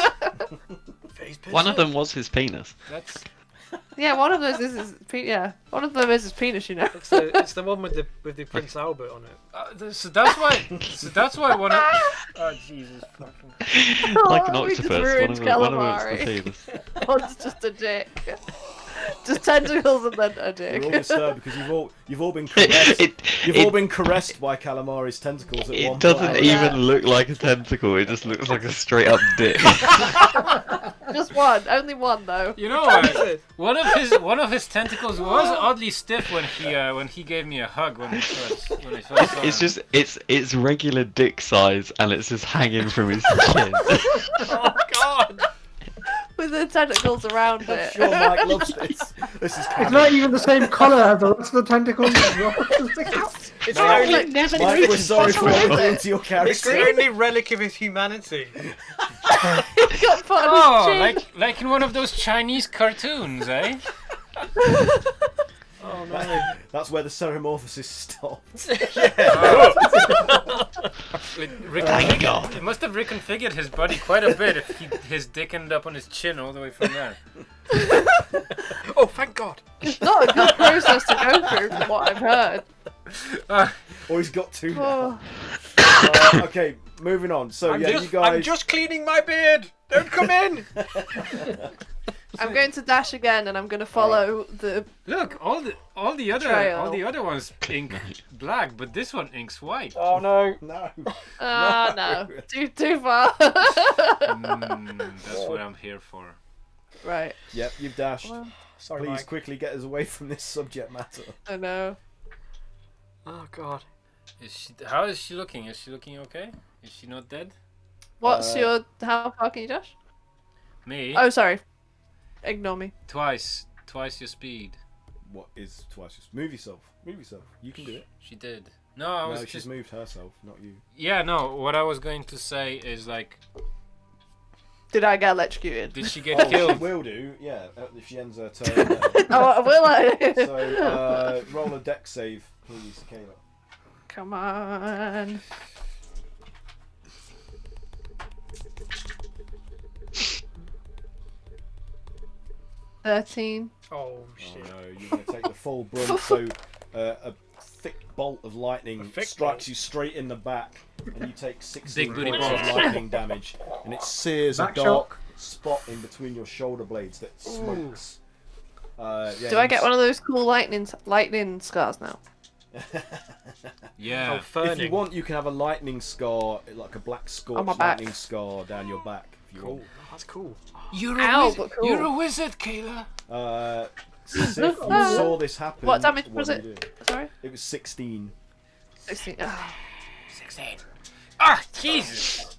One of them was his penis. That's Yeah, one of those is his one of them is his penis, you know. It's the one with the Prince Albert on it. so that's why one of oh Jesus fucking Like an Oh, we just octopus. ruined One of them's calamari. the penis. One's just a dick. Just tentacles and then a We're all dick. disturbed because you've all been caressed. You've all been caressed by calamari's tentacles at one It doesn't point. even look like a tentacle. It just looks like a straight up dick. Just one, only one though. You know what? One of his tentacles was oddly stiff when he gave me a hug when I first saw It's him. just it's regular dick size and it's just hanging from his chin. Oh God! With the tentacles around I'm it. sure Mike loves this. This is It's canon. not even the same colour as the rest of the tentacles. It's Oh, the only, like, Never Mike, we're noticed. sorry for what we're doing to your it's character. the only relic of his humanity. He got put on Oh, his chin. like in one of those Chinese cartoons, eh? Oh no! That's where the ceremorphosis stopped. Thank God. It must have reconfigured his body quite a bit if his dick ended up on his chin all the way from there. Oh, thank God! It's not a good process to go through from what I've heard. Or he's got two now. Oh, Okay, moving on. So I'm you guys. just cleaning my beard. Don't come in. I'm going to dash again and I'm going to follow the... Look, all the other ones ink black, but this one inks white. Oh no! No. No. Too far. That's what I'm here for. Right. Yep, you've dashed. Well, Sorry, Please Mike. quickly get us away from this subject matter. I know. Oh God! How is she looking? Is she looking okay? Is she not dead? What's how far can you dash? Me? Oh, sorry. Ignore me. Twice your speed. What is twice? Just move yourself. Move yourself. You can do it. She did. No, I was No, she's just. moved herself, not you. Yeah, no. What I was going to say is like, Did I get electrocuted? Did she get She killed? will do, yeah, if she ends her turn. Oh, will I? So, roll a dex save, please, Kayla. Come on. $13. Oh shit. Oh no, you're going to take the full brunt. So a thick bolt of lightning strikes you straight in the back, and you take 16 booty points of bolt. lightning damage, and it sears a Back dark spot in between your shoulder blades that smokes. Yeah, Do I get one of those cool lightning scars now? Yeah. If you want, you can have a lightning scar, like a black On my scorch back. lightning scar down your back. If you Cool. want. That's cool. You're Ow, a wizard. but cool. You're a wizard, Kayla. Sif, you saw this happen. What damage was did it? you do? Sorry? It was 16. 16. Ah. 16. Ah, Jesus.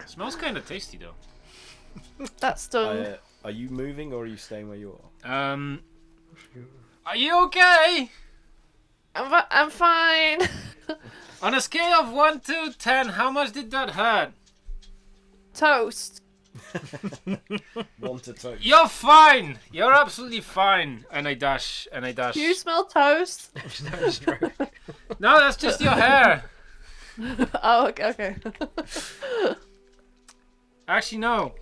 Smells kind of tasty though. That's done. Are you moving or are you staying where you are? Are you okay? I'm fine. On a scale of 1 to 10, how much did that hurt? Toast. 1 to 2. You're fine. You're absolutely fine. And I dash. Do you smell toast? No, that's just your hair. Oh, okay. Actually, no.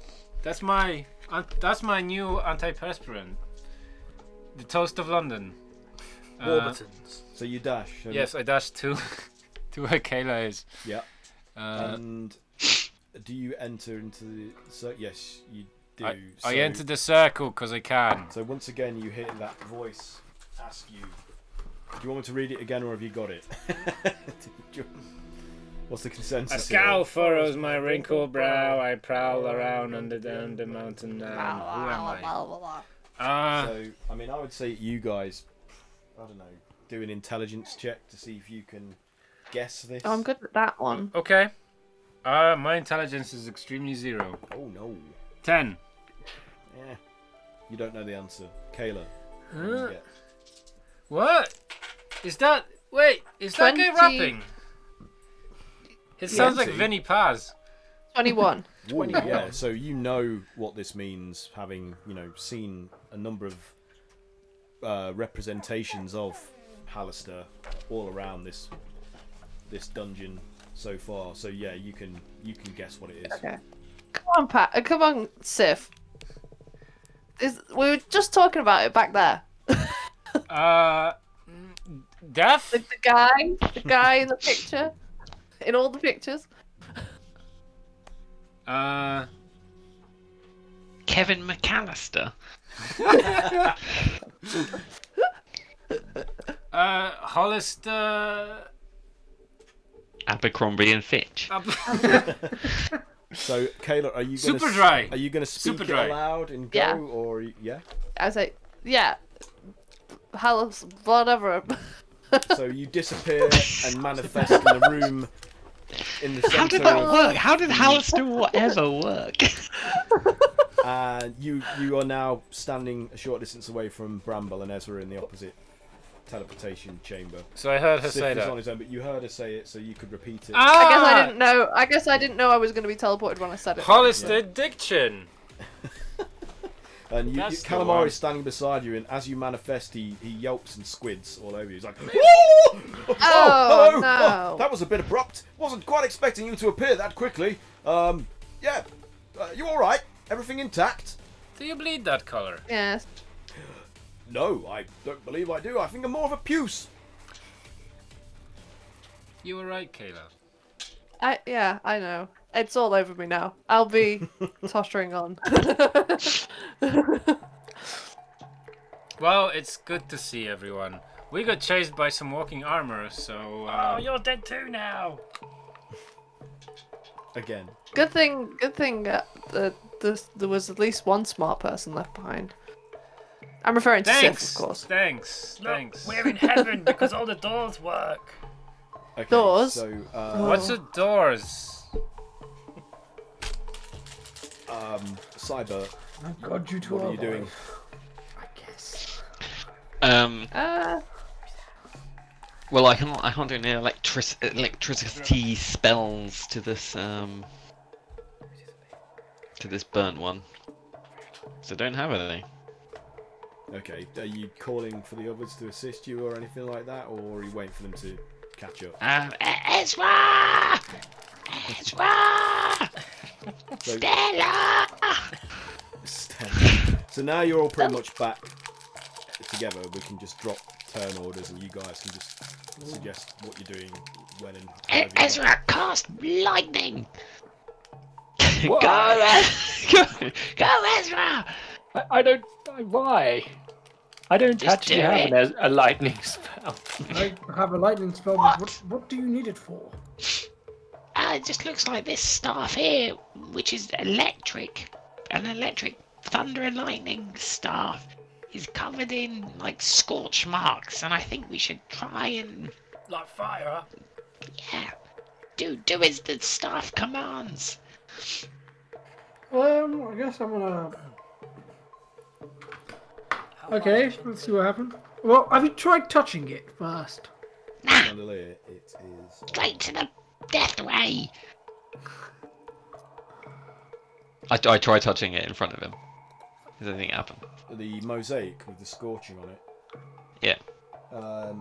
That's my new antiperspirant. The Toast of London. Warburtons. So you dash. and- Yes, I dash to where Kayla is. Yeah. Uh, And do you enter into the... So, yes, you do. I entered the circle because I can. So once again, you hear that voice ask you... Do you want me to read it again or have you got it? What's the consensus? A scowl furrows my wrinkled brow. I prowl around under the mountain now. Who am I? So, I mean, I would say you guys, I don't know, do an intelligence check to see if you can guess this. Oh, I'm good at that one. Okay. My intelligence is extremely 0. Oh, no. 10. Yeah. You don't know the answer. Kayla. what do you get? What? Is that... Wait, is that guy 20. rapping? It sounds like 20. Vinny Paz. 21. Ooh, yeah, so you know what this means, having, seen a number of representations of Hallister all around this dungeon so far. So yeah, you can guess what it is. Okay. Come on, Pat. Come on, Sif. We were just talking about it back there. Death? The guy in the picture, in all the pictures. Kevin McAllister. Hollister. Abercrombie and Fitch. So Kayla, are you gonna Superdry. Are you gonna speak it Superdry. aloud and go, Yeah. or yeah? I was like, yeah. Hallis, whatever. So you disappear and manifest in a room in the How did centre that of... work? How did Hallister whatever work? And you are now standing a short distance away from Bramble and Ezra in the opposite teleportation chamber. So I heard her Sif say is that. on his own, but you heard her say it, so you could repeat it. I guess I didn't know. I guess I didn't know I was going to be teleported when I said it. Hollister Diction. And That's the Calamari one. is standing beside you, and as you manifest, he yelps and squids all over you. He's like, Oh, hello! no. Oh, that was a bit abrupt. Wasn't quite expecting you to appear that quickly. Yeah. You all right? Everything intact? Do you bleed that color? Yes. No, I don't believe I do. I think I'm more of a puce. You were right, Kayla. Yeah, I know. It's all over me now. I'll be tottering on. Well, it's good to see everyone. We got chased by some walking armor, so... Oh, you're dead too now. Again. Good thing. There was at least one smart person left behind. I'm referring to Thanks, Sif, of course. thanks. Look, we're in heaven because all the doors work. Okay, Doors? So, What's a doors? Cyber, I got you to what are you doing? I guess. Well, I can't do any electricity spells to this to this burnt one. So don't have any. Okay, are you calling for the others to assist you or anything like that, or are you waiting for them to catch up? Ezra! Ezra! So- Stella! So now you're all pretty much back together. We can just drop turn orders, and you guys can just suggest what you're doing when and how you Ezra, cast lightning! What? Go, Ezra! I don't. Why? I don't Just actually do have it. a lightning spell. I have a lightning spell, but what do you need it for? It just looks like this staff here, which is electric. An electric thunder and lightning staff is covered in, like, scorch marks, and I think we should try and, Like fire. yeah, do as the staff commands. I guess I'm gonna. Okay, let's see what happens. Well, have you tried touching it first? chandelier. It is. Straight to the death way. I try touching it in front of him. Does anything happen? The mosaic with the scorching on it. Yeah.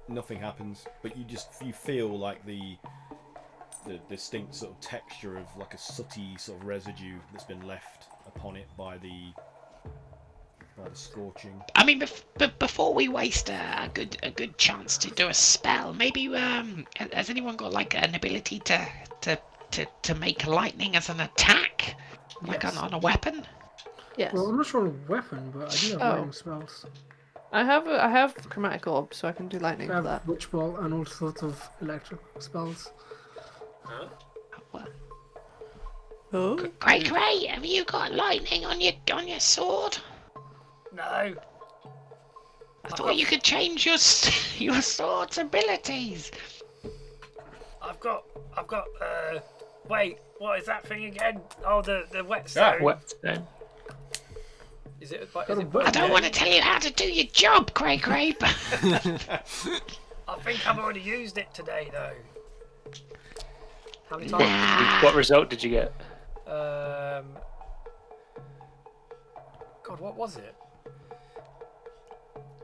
Nothing happens, but you feel like the distinct sort of texture of like a sooty sort of residue that's been left upon it by the scorching. I mean, before we waste a good chance to do a spell, maybe has anyone got like an ability to make lightning as an attack, like Yes. on a weapon? Yes. Well, I'm not sure on a weapon, but I do have lightning spells. I have chromatic orb, so I can do lightning I for have that. witch ball and all sorts of electric spells. Oh. Cray, have you got lightning on your sword? No. I thought you could change your sword's abilities. I've got. Wait, what is that thing again? Oh, the whetstone. Whetstone. Is it? Is Got a it book. I don't want to tell you how to do your job, Cray, but I think I've already used it today, though. How many times? nah. What result did you get? God, what was it?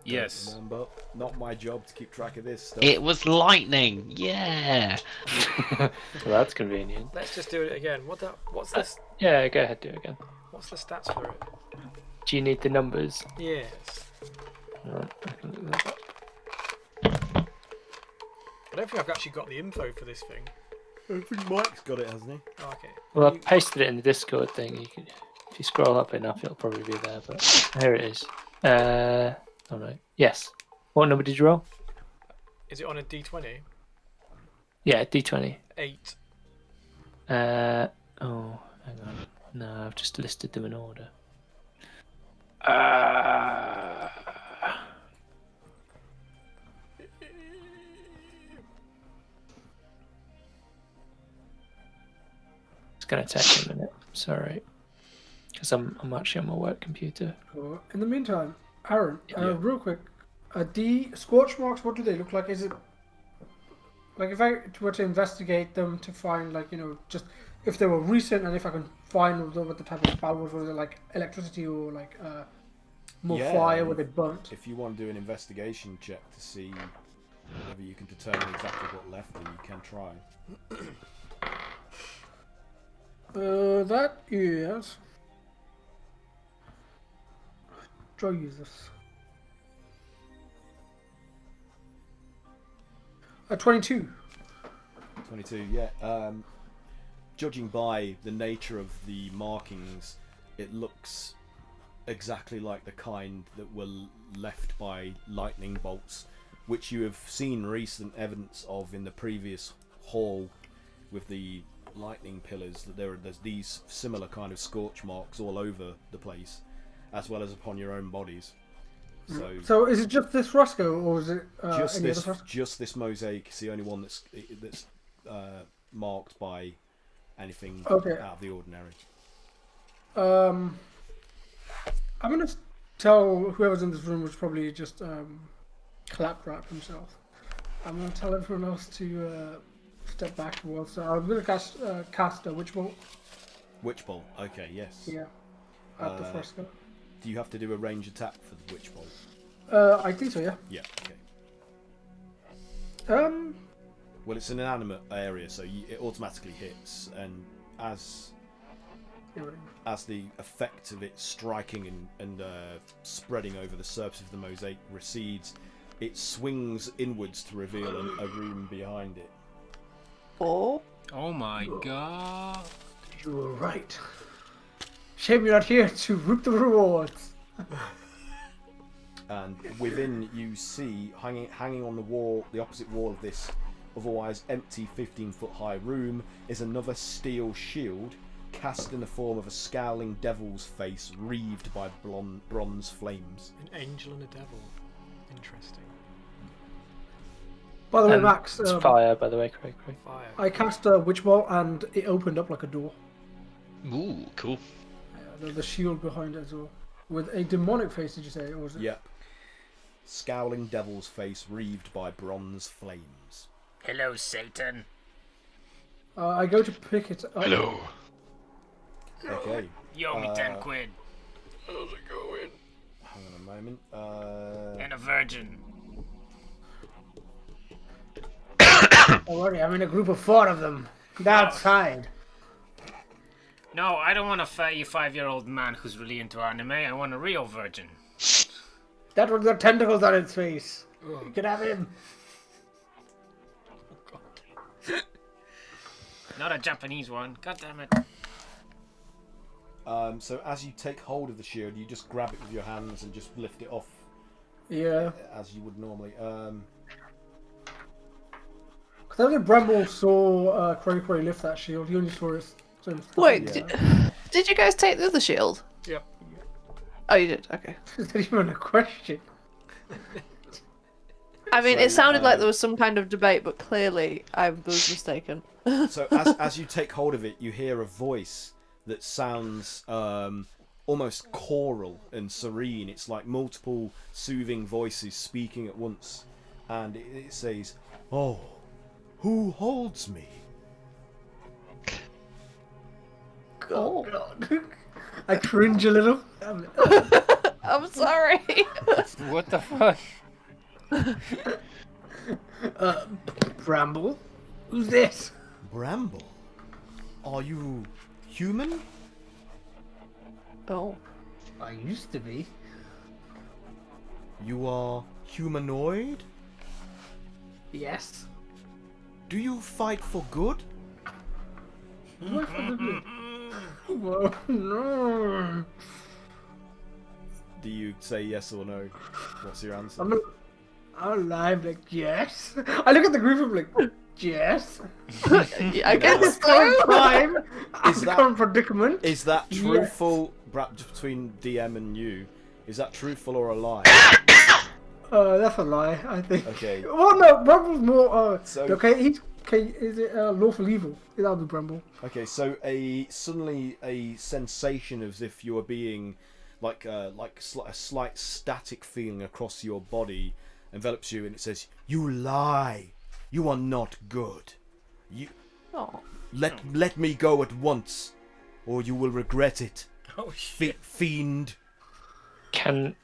Yes. Remember, not my job to keep track of this stuff. It was lightning. Yeah. Well, that's convenient. Let's just do it again. What's this? Yeah, go ahead, do it again. What's the stats for it? Do you need the numbers? Yes. Alright, I can look that up. I don't think I've actually got the info for this thing. I think Mike's got it, hasn't he? Oh, okay. Well, I've pasted it in the Discord thing. You can, if you scroll up enough, it'll probably be there. But here it is. Oh no. Yes. What number did you roll? Is it on a D20? Yeah, D20. 8. Oh, hang on. No, I've just listed them in order. It's gonna take a minute. Sorry, because I'm actually on my work computer. Cool. In the meantime, Aaron, Yeah. real quick, the scorch marks, what do they look like? Is it like if I were to investigate them to find, like, just if they were recent and if I can find what the type of spell was it like electricity or like more Yeah, fire, were they burnt? If you want to do an investigation check to see whether you can determine exactly what left, then you can try. That is. Try use this. 22. 22, yeah. Judging by the nature of the markings, it looks exactly like the kind that were left by lightning bolts, which you have seen recent evidence of in the previous hall with the lightning pillars. That there's these similar kind of scorch marks all over the place, as well as upon your own bodies. So is it just this fresco, or is it just any this, other fresco? just this mosaic is the only one that's marked by anything Okay. out of the ordinary. I'm gonna tell whoever's in this room, which probably just claptrap himself. I'm gonna tell everyone else to step back towards. I'm going to cast a Witch Bolt. Witch Bolt. Okay, yes. Yeah. At the first go. Do you have to do a range attack for the Witch Bolt? I think so, yeah. Yeah. Okay. Well, it's an inanimate area, so it automatically hits, and as the effect of it striking and spreading over the surface of the mosaic recedes, it swings inwards to reveal a room behind it. Oh. Oh my god. You were right. Shame you're not here to reap the rewards. And within, you see, hanging on the wall, the opposite wall of this otherwise empty 15-foot high room, is another steel shield cast in the form of a scowling devil's face wreathed by bronze flames. An angel and a devil. Interesting. By the way, Max. It's fire, by the way, Craig. Fire. I cast a Witch Bolt and it opened up like a door. Ooh, cool. The shield behind it as well. With a demonic face, did you say? Or was it? Yep. Scowling devil's face wreathed by bronze flames. Hello, Satan. I go to pick it up. Hello. Okay. You owe me 10 quid. How's it going? Hang on a moment. And a virgin. Alrighty, I'm in a group of 4 of them. Outside. No, I don't want a 35-year-old man who's really into anime. I want a real virgin. That one got tentacles on its face. You can have him. Not a Japanese one. God damn it. So as you take hold of the shield, you just grab it with your hands and just lift it off. Yeah. As you would normally. Because I think Bramble saw Cray lift that shield. He only saw it. Wait, Yeah. did you guys take the other shield? Yep. Oh, you did? Okay. Is that even a question? I mean, So, it sounded like there was some kind of debate, but clearly I was mistaken. So as you take hold of it, you hear a voice that sounds almost choral and serene. It's like multiple soothing voices speaking at once, and it says, "Oh, who holds me?" Oh, God. I cringe a little. I'm sorry. What the fuck? Bramble? Who's this? Bramble, are you human? Oh. I used to be. You are humanoid? Yes. Do you fight for good? Do I fucking do? Well, no. Do you say yes or no? What's your answer? I'm alive, like, yes. I look at the group of like, yes. I At guess this so. current time, at Is the that- current predicament. Is that Yes. truthful between DM and you? Is that truthful or a lie? That's a lie, I think. Okay. Well, no, Bramble's more. So- Okay, is it lawful evil? That'll be Bramble. Okay, so suddenly a sensation as if you are being a slight static feeling across your body envelops you, and it says, "You lie. You are not good. You Oh. let me go at once, or you will regret it. Oh shit. Fiend." Can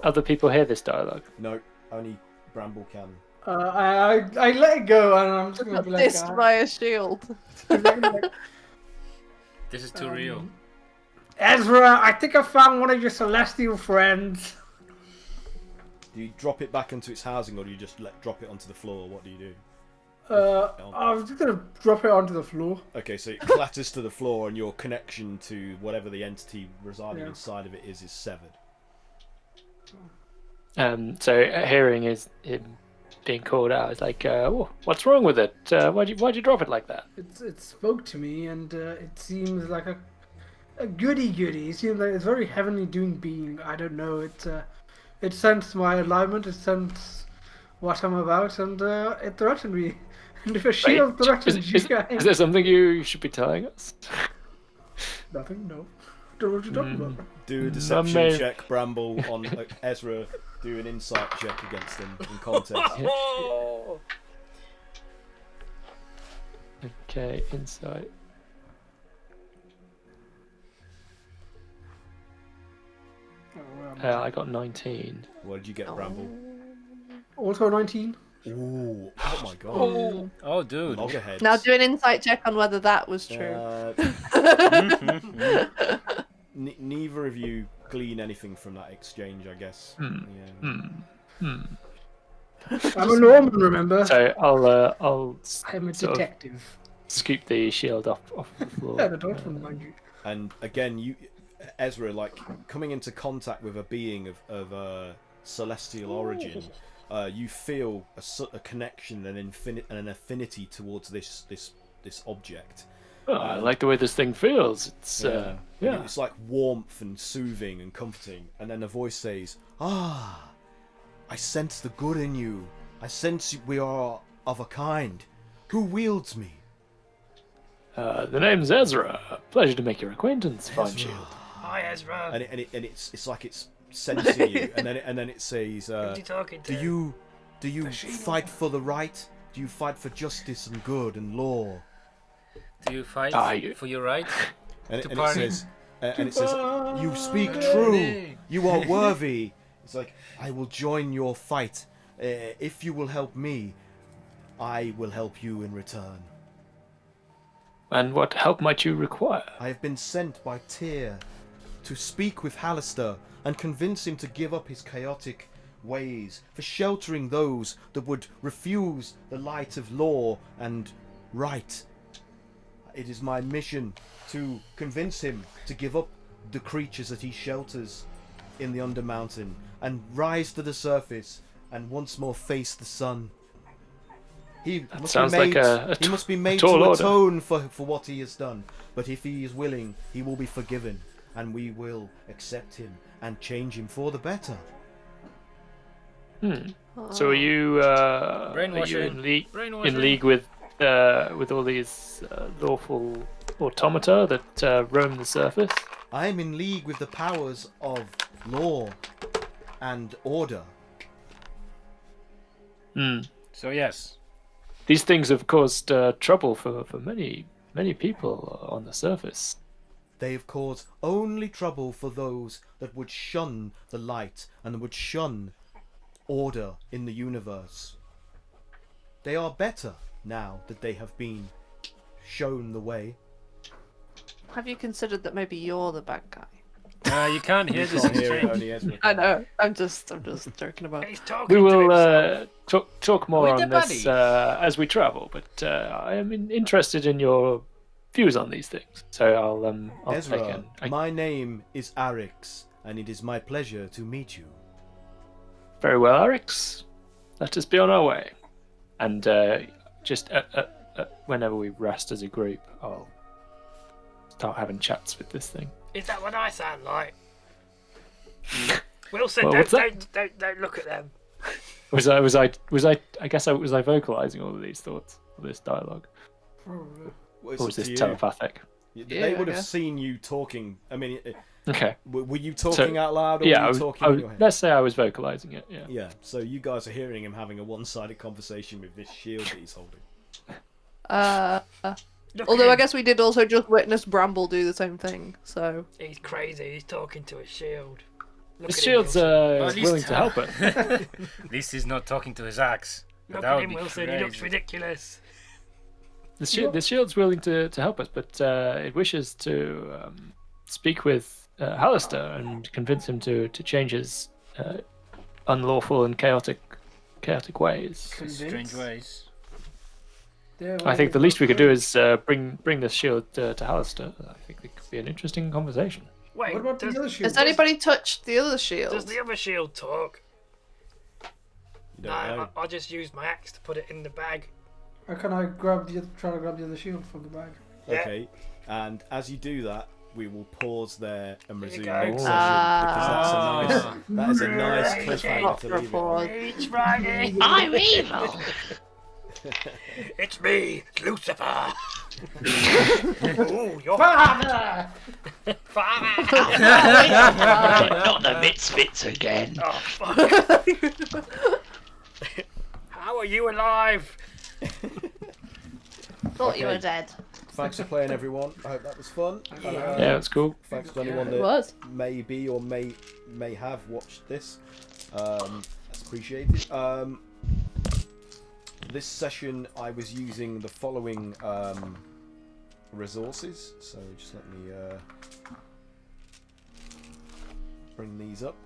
other people hear this dialogue? No, only Bramble can. I let it go, and I'm just gonna be like, Dissed by a shield. This is too real. Ezra, I think I found one of your celestial friends. Do you drop it back into its housing, or do you just drop it onto the floor? What do you do? I was just gonna drop it onto the floor. Okay, so it clatters to the floor, and your connection to whatever the entity residing Yeah. inside of it is severed. So hearing is him being called out. It's like, what's wrong with it? Why'd you drop it like that? It spoke to me, and it seems like a goody. It seems like it's very heavenly doing being. I don't know. It sensed my alignment. It sensed what I'm about, and it threatened me. And if a shield threatens you guys, Is there something you should be telling us? nothing. No. Don't know what you're talking about. Do a deception Mate. check, Bramble, on Ezra. Do an insight check against him in context. Okay, insight. I got 19. What did you get, Bramble? Also 19. Ooh, oh my god. Oh, dude. Loggerheads. Now do an insight check on whether that was true. Neither of you glean anything from that exchange, I guess. Yeah. I'm a Norman, remember? So I'll I'm a sort of detective. scoop the shield off the floor. I'm a dolphin, mind you. And again, Ezra, like coming into contact with a being of celestial origin, you feel a connection and an affinity towards this object. Oh, I like the way this thing feels. It's yeah. It's like warmth and soothing and comforting. And then a voice says, "Ah, I sense the good in you. I sense we are of a kind. Who wields me?" The name's Ezra. Pleasure to make your acquaintance, Fine Shield. Hi, Ezra. And it's like it's sensing you, and then it says, Who's he talking to? Do you fight for the right? Do you fight for justice and good and law? Do you fight for your right? And it says, "You speak true. You are worthy." It's like, "I will join your fight. If you will help me, I will help you in return." And what help might you require? I have been sent by Tyr to speak with Hallister and convince him to give up his chaotic ways, for sheltering those that would refuse the light of law and right. It is my mission to convince him to give up the creatures that he shelters in the Undermountain and rise to the surface and once more face the sun. He must be made to atone for what he has done, but if he is willing, he will be forgiven, and we will accept him and change him for the better. So are you in league with all these lawful automata that roam the surface? I am in league with the powers of law and order. So yes. These things have caused trouble for many people on the surface. They have caused only trouble for those that would shun the light and would shun order in the universe. They are better now that they have been shown the way. Have you considered that maybe you're the bad guy? You can't hear this. Only Ezra. I know. I'm just joking about. He's talking We will to talk more With on the this as we travel, but I am interested in your views on these things. So I'll Ezra, my name is Arix, and it is my pleasure to meet you. Very well, Arix. Let us be on our way. And just whenever we rest as a group, I'll start having chats with this thing. Is that what I sound like? Wilson, Well, what's don't look at them. Was I guess I was vocalizing all of these thoughts, all this dialogue, Well, or it's was up this to you. telepathic? They Yeah, would I have guess. seen you talking. I mean, Okay. were you talking out loud or Yeah, were you talking in your head? let's say I was vocalizing it. Yeah. Yeah, so you guys are hearing him having a one-sided conversation with this shield that he's holding. Look Although at I him. guess we did also just witness Bramble do the same thing, so... He's crazy. He's talking to a shield. Look The at him, shield's Wilson. At least- willing to help us. At least he's not talking to his axe. Look That at would him, be Wilson. crazy. He looks ridiculous. The shield's willing to help us, but it wishes to speak with Hallister and convince him to change his unlawful and chaotic ways. Strange ways. I think the least we could do is bring this shield to Hallister. I think it could be an interesting conversation. Wait, What about the other shield? Has anybody touched the other shield? does the other shield talk? You don't know. No, I just used my axe to put it in the bag. Or can I try to grab the other shield from the bag? Yeah. Okay, and as you do that, we will pause there and There you resume go. next session because that is a nice cliffhanger Not to for a leave it. pause. It's Friday. I'm evil. It's me, Lucifer. Ooh, you're Father! Father. Not the Misfits again. Oh, fuck. How are you alive? Thought you Okay. were dead. Thanks for playing, everyone. I hope that was fun. Yeah, it's cool. Thanks to anyone It that was. may be or may have watched this. That's appreciated. This session I was using the following resources, so just let me bring these up.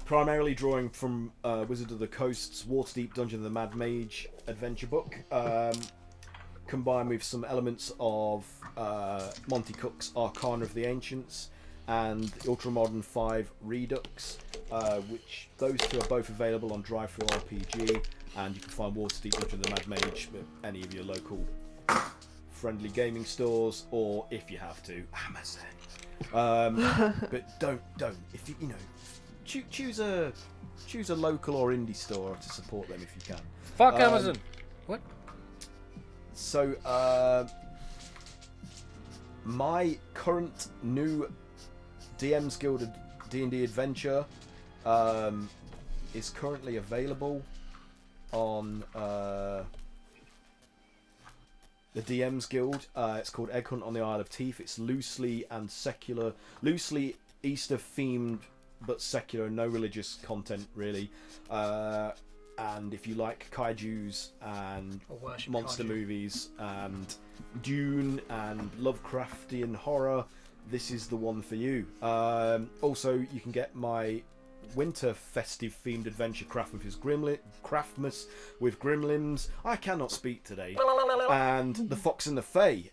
Primarily drawing from Wizard of the Coast's Waterdeep Dungeon of the Mad Mage adventure book, combined with some elements of Monty Cook's Arcana of the Ancients and the Ultramodern 5 Redux, which those two are both available on Drive-Thru RPG, and you can find Waterdeep Dungeon of the Mad Mage at any of your local friendly gaming stores, or if you have to, Amazon. But don't if you know. Choose a local or indie store to support them if you can. Fuck Amazon. What? So, my current new DM's Guild D&D adventure is currently available on the DM's Guild. It's called Egg Hunt on the Isle of Teeth. It's loosely Easter themed, but secular, no religious content really. And if you like kaijus and monster movies and Dune and Lovecraftian horror, this is the one for you. Also, you can get my winter festive themed adventure Craftmas with Gremlins. I cannot speak today. And The Fox and the Fae,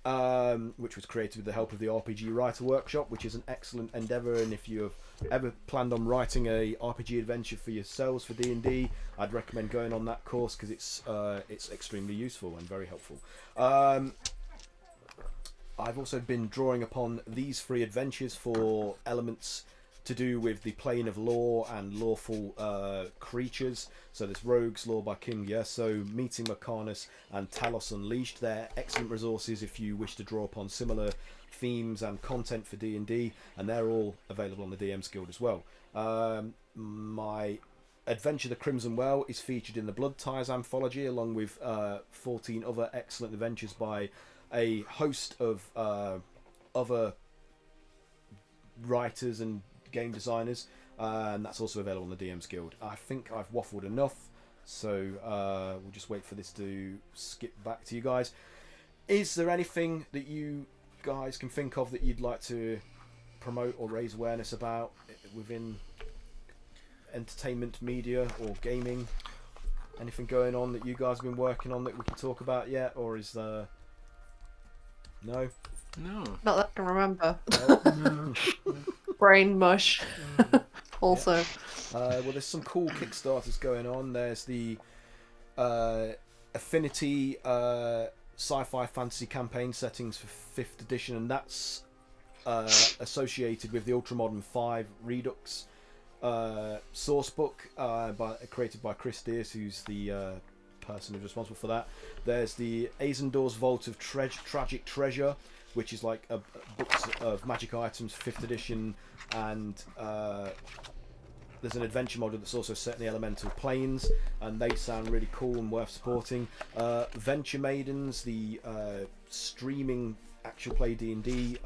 which was created with the help of the RPG Writer Workshop, which is an excellent endeavour. And if you have ever planned on writing a RPG adventure for yourselves for D&D, I'd recommend going on that course because it's extremely useful and very helpful. I've also been drawing upon these 3 adventures for elements to do with the plane of law and lawful creatures. So there's Rogue's Law by Kim Gjersøe, Meeting Mechanus, and Talos Unleashed. They're excellent resources if you wish to draw upon similar themes and content for D&D, and they're all available on the DM's Guild as well. My adventure The Crimson Well is featured in the Blood Ties anthology, along with 14 other excellent adventures by a host of other writers and game designers, and that's also available on the DM's Guild. I think I've waffled enough, so we'll just wait for this to skip back to you guys. Is there anything that you guys can think of that you'd like to promote or raise awareness about within entertainment media or gaming? Anything going on that you guys have been working on that we can talk about yet, or is there no? Not that I can remember. No. Brain mush. Also. Well, there's some cool Kickstarters going on. There's the Affinity sci-fi fantasy campaign settings for 5th edition, and that's associated with the Ultramodern 5 Redux source book created by Chris Deers, who's the person who's responsible for that. There's the Azendor's Vault of Tragic Treasure, which is like a books of magic items, 5th edition, and there's an adventure module that's also set in the elemental planes, and they sound really cool and worth supporting. Venture Maidens, the streaming actual play D&D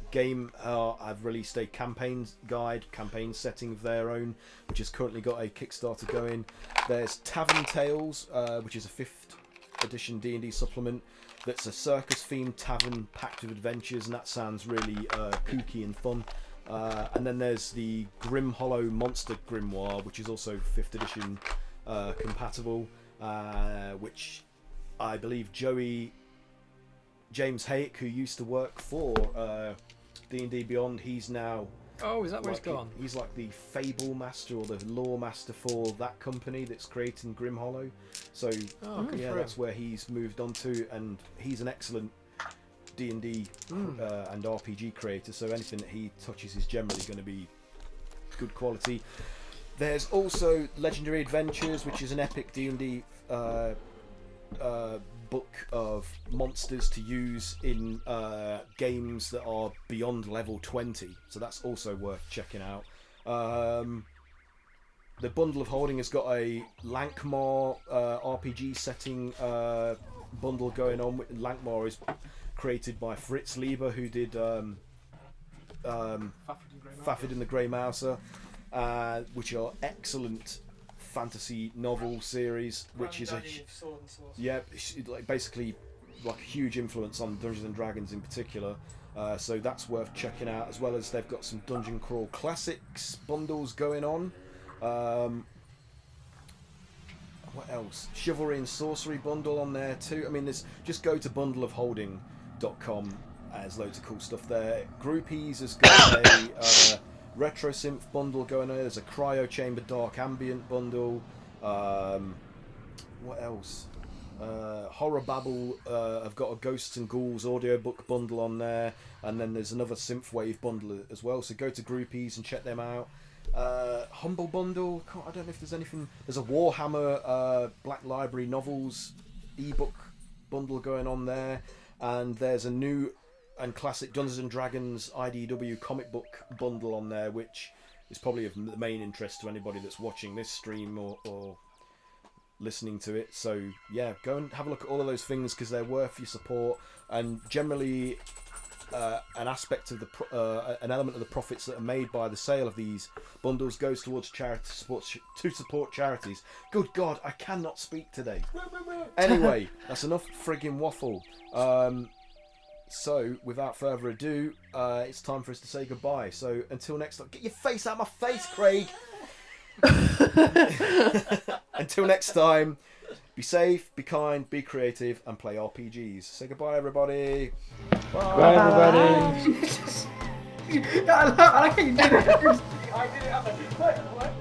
game, I've released a campaign setting of their own, which has currently got a Kickstarter going. There's Tavern Tales, which is a 5th edition D&D supplement that's a circus-themed tavern packed with adventures, and that sounds really kooky and fun. And then there's the Grim Hollow Monster Grimoire, which is also 5th edition compatible, which I believe James Hayek, who used to work for D&D Beyond, he's now... Oh, is that where he's gone? He's like the fable master or the lore master for that company that's creating Grim Hollow. So yeah, that's where he's moved on to, and he's an excellent D&D and RPG creator. So anything that he touches is generally going to be good quality. There's also Legendary Adventures, which is an epic D&D book of monsters to use in games that are beyond level 20, so that's also worth checking out. the bundle of holding has got a Lankmar RPG setting bundle going on. Lankmar is created by Fritz Lieber, who did Fafhrd and the Grey Mouser, which are excellent fantasy novel series, which is basically like a huge influence on Dungeons and Dragons in particular. So that's worth checking out, as well as they've got some Dungeon Crawl Classics bundles going on. What else? Chivalry and Sorcery bundle on there too. I mean, just go to bundleofholding.com. There's loads of cool stuff there. Groupies has got a Retro Synth bundle going on. There's a Cryo Chamber Dark Ambient bundle. What else? Horror Babble have got a Ghosts and Ghouls audiobook bundle on there, and then there's another Synthwave bundle as well, so go to Groupies and check them out. Humble Bundle, I don't know if there's anything. There's a Warhammer Black Library novels ebook bundle going on there, and there's a new and classic Dungeons and Dragons IDW comic book bundle on there, which is probably of the main interest to anybody that's watching this stream or listening to it. So yeah, go and have a look at all of those things, because they're worth your support, and generally an aspect of an element of the profits that are made by the sale of these bundles goes towards charity to support charities. Good God, I cannot speak today. Anyway, that's enough friggin' waffle. So without further ado, it's time for us to say goodbye. So until next time, get your face out of my face, Craig. Until next time, be safe, be kind, be creative, and play RPGs. Say goodbye, everybody. Bye. Bye, everybody. I like how you did it. I did it. What?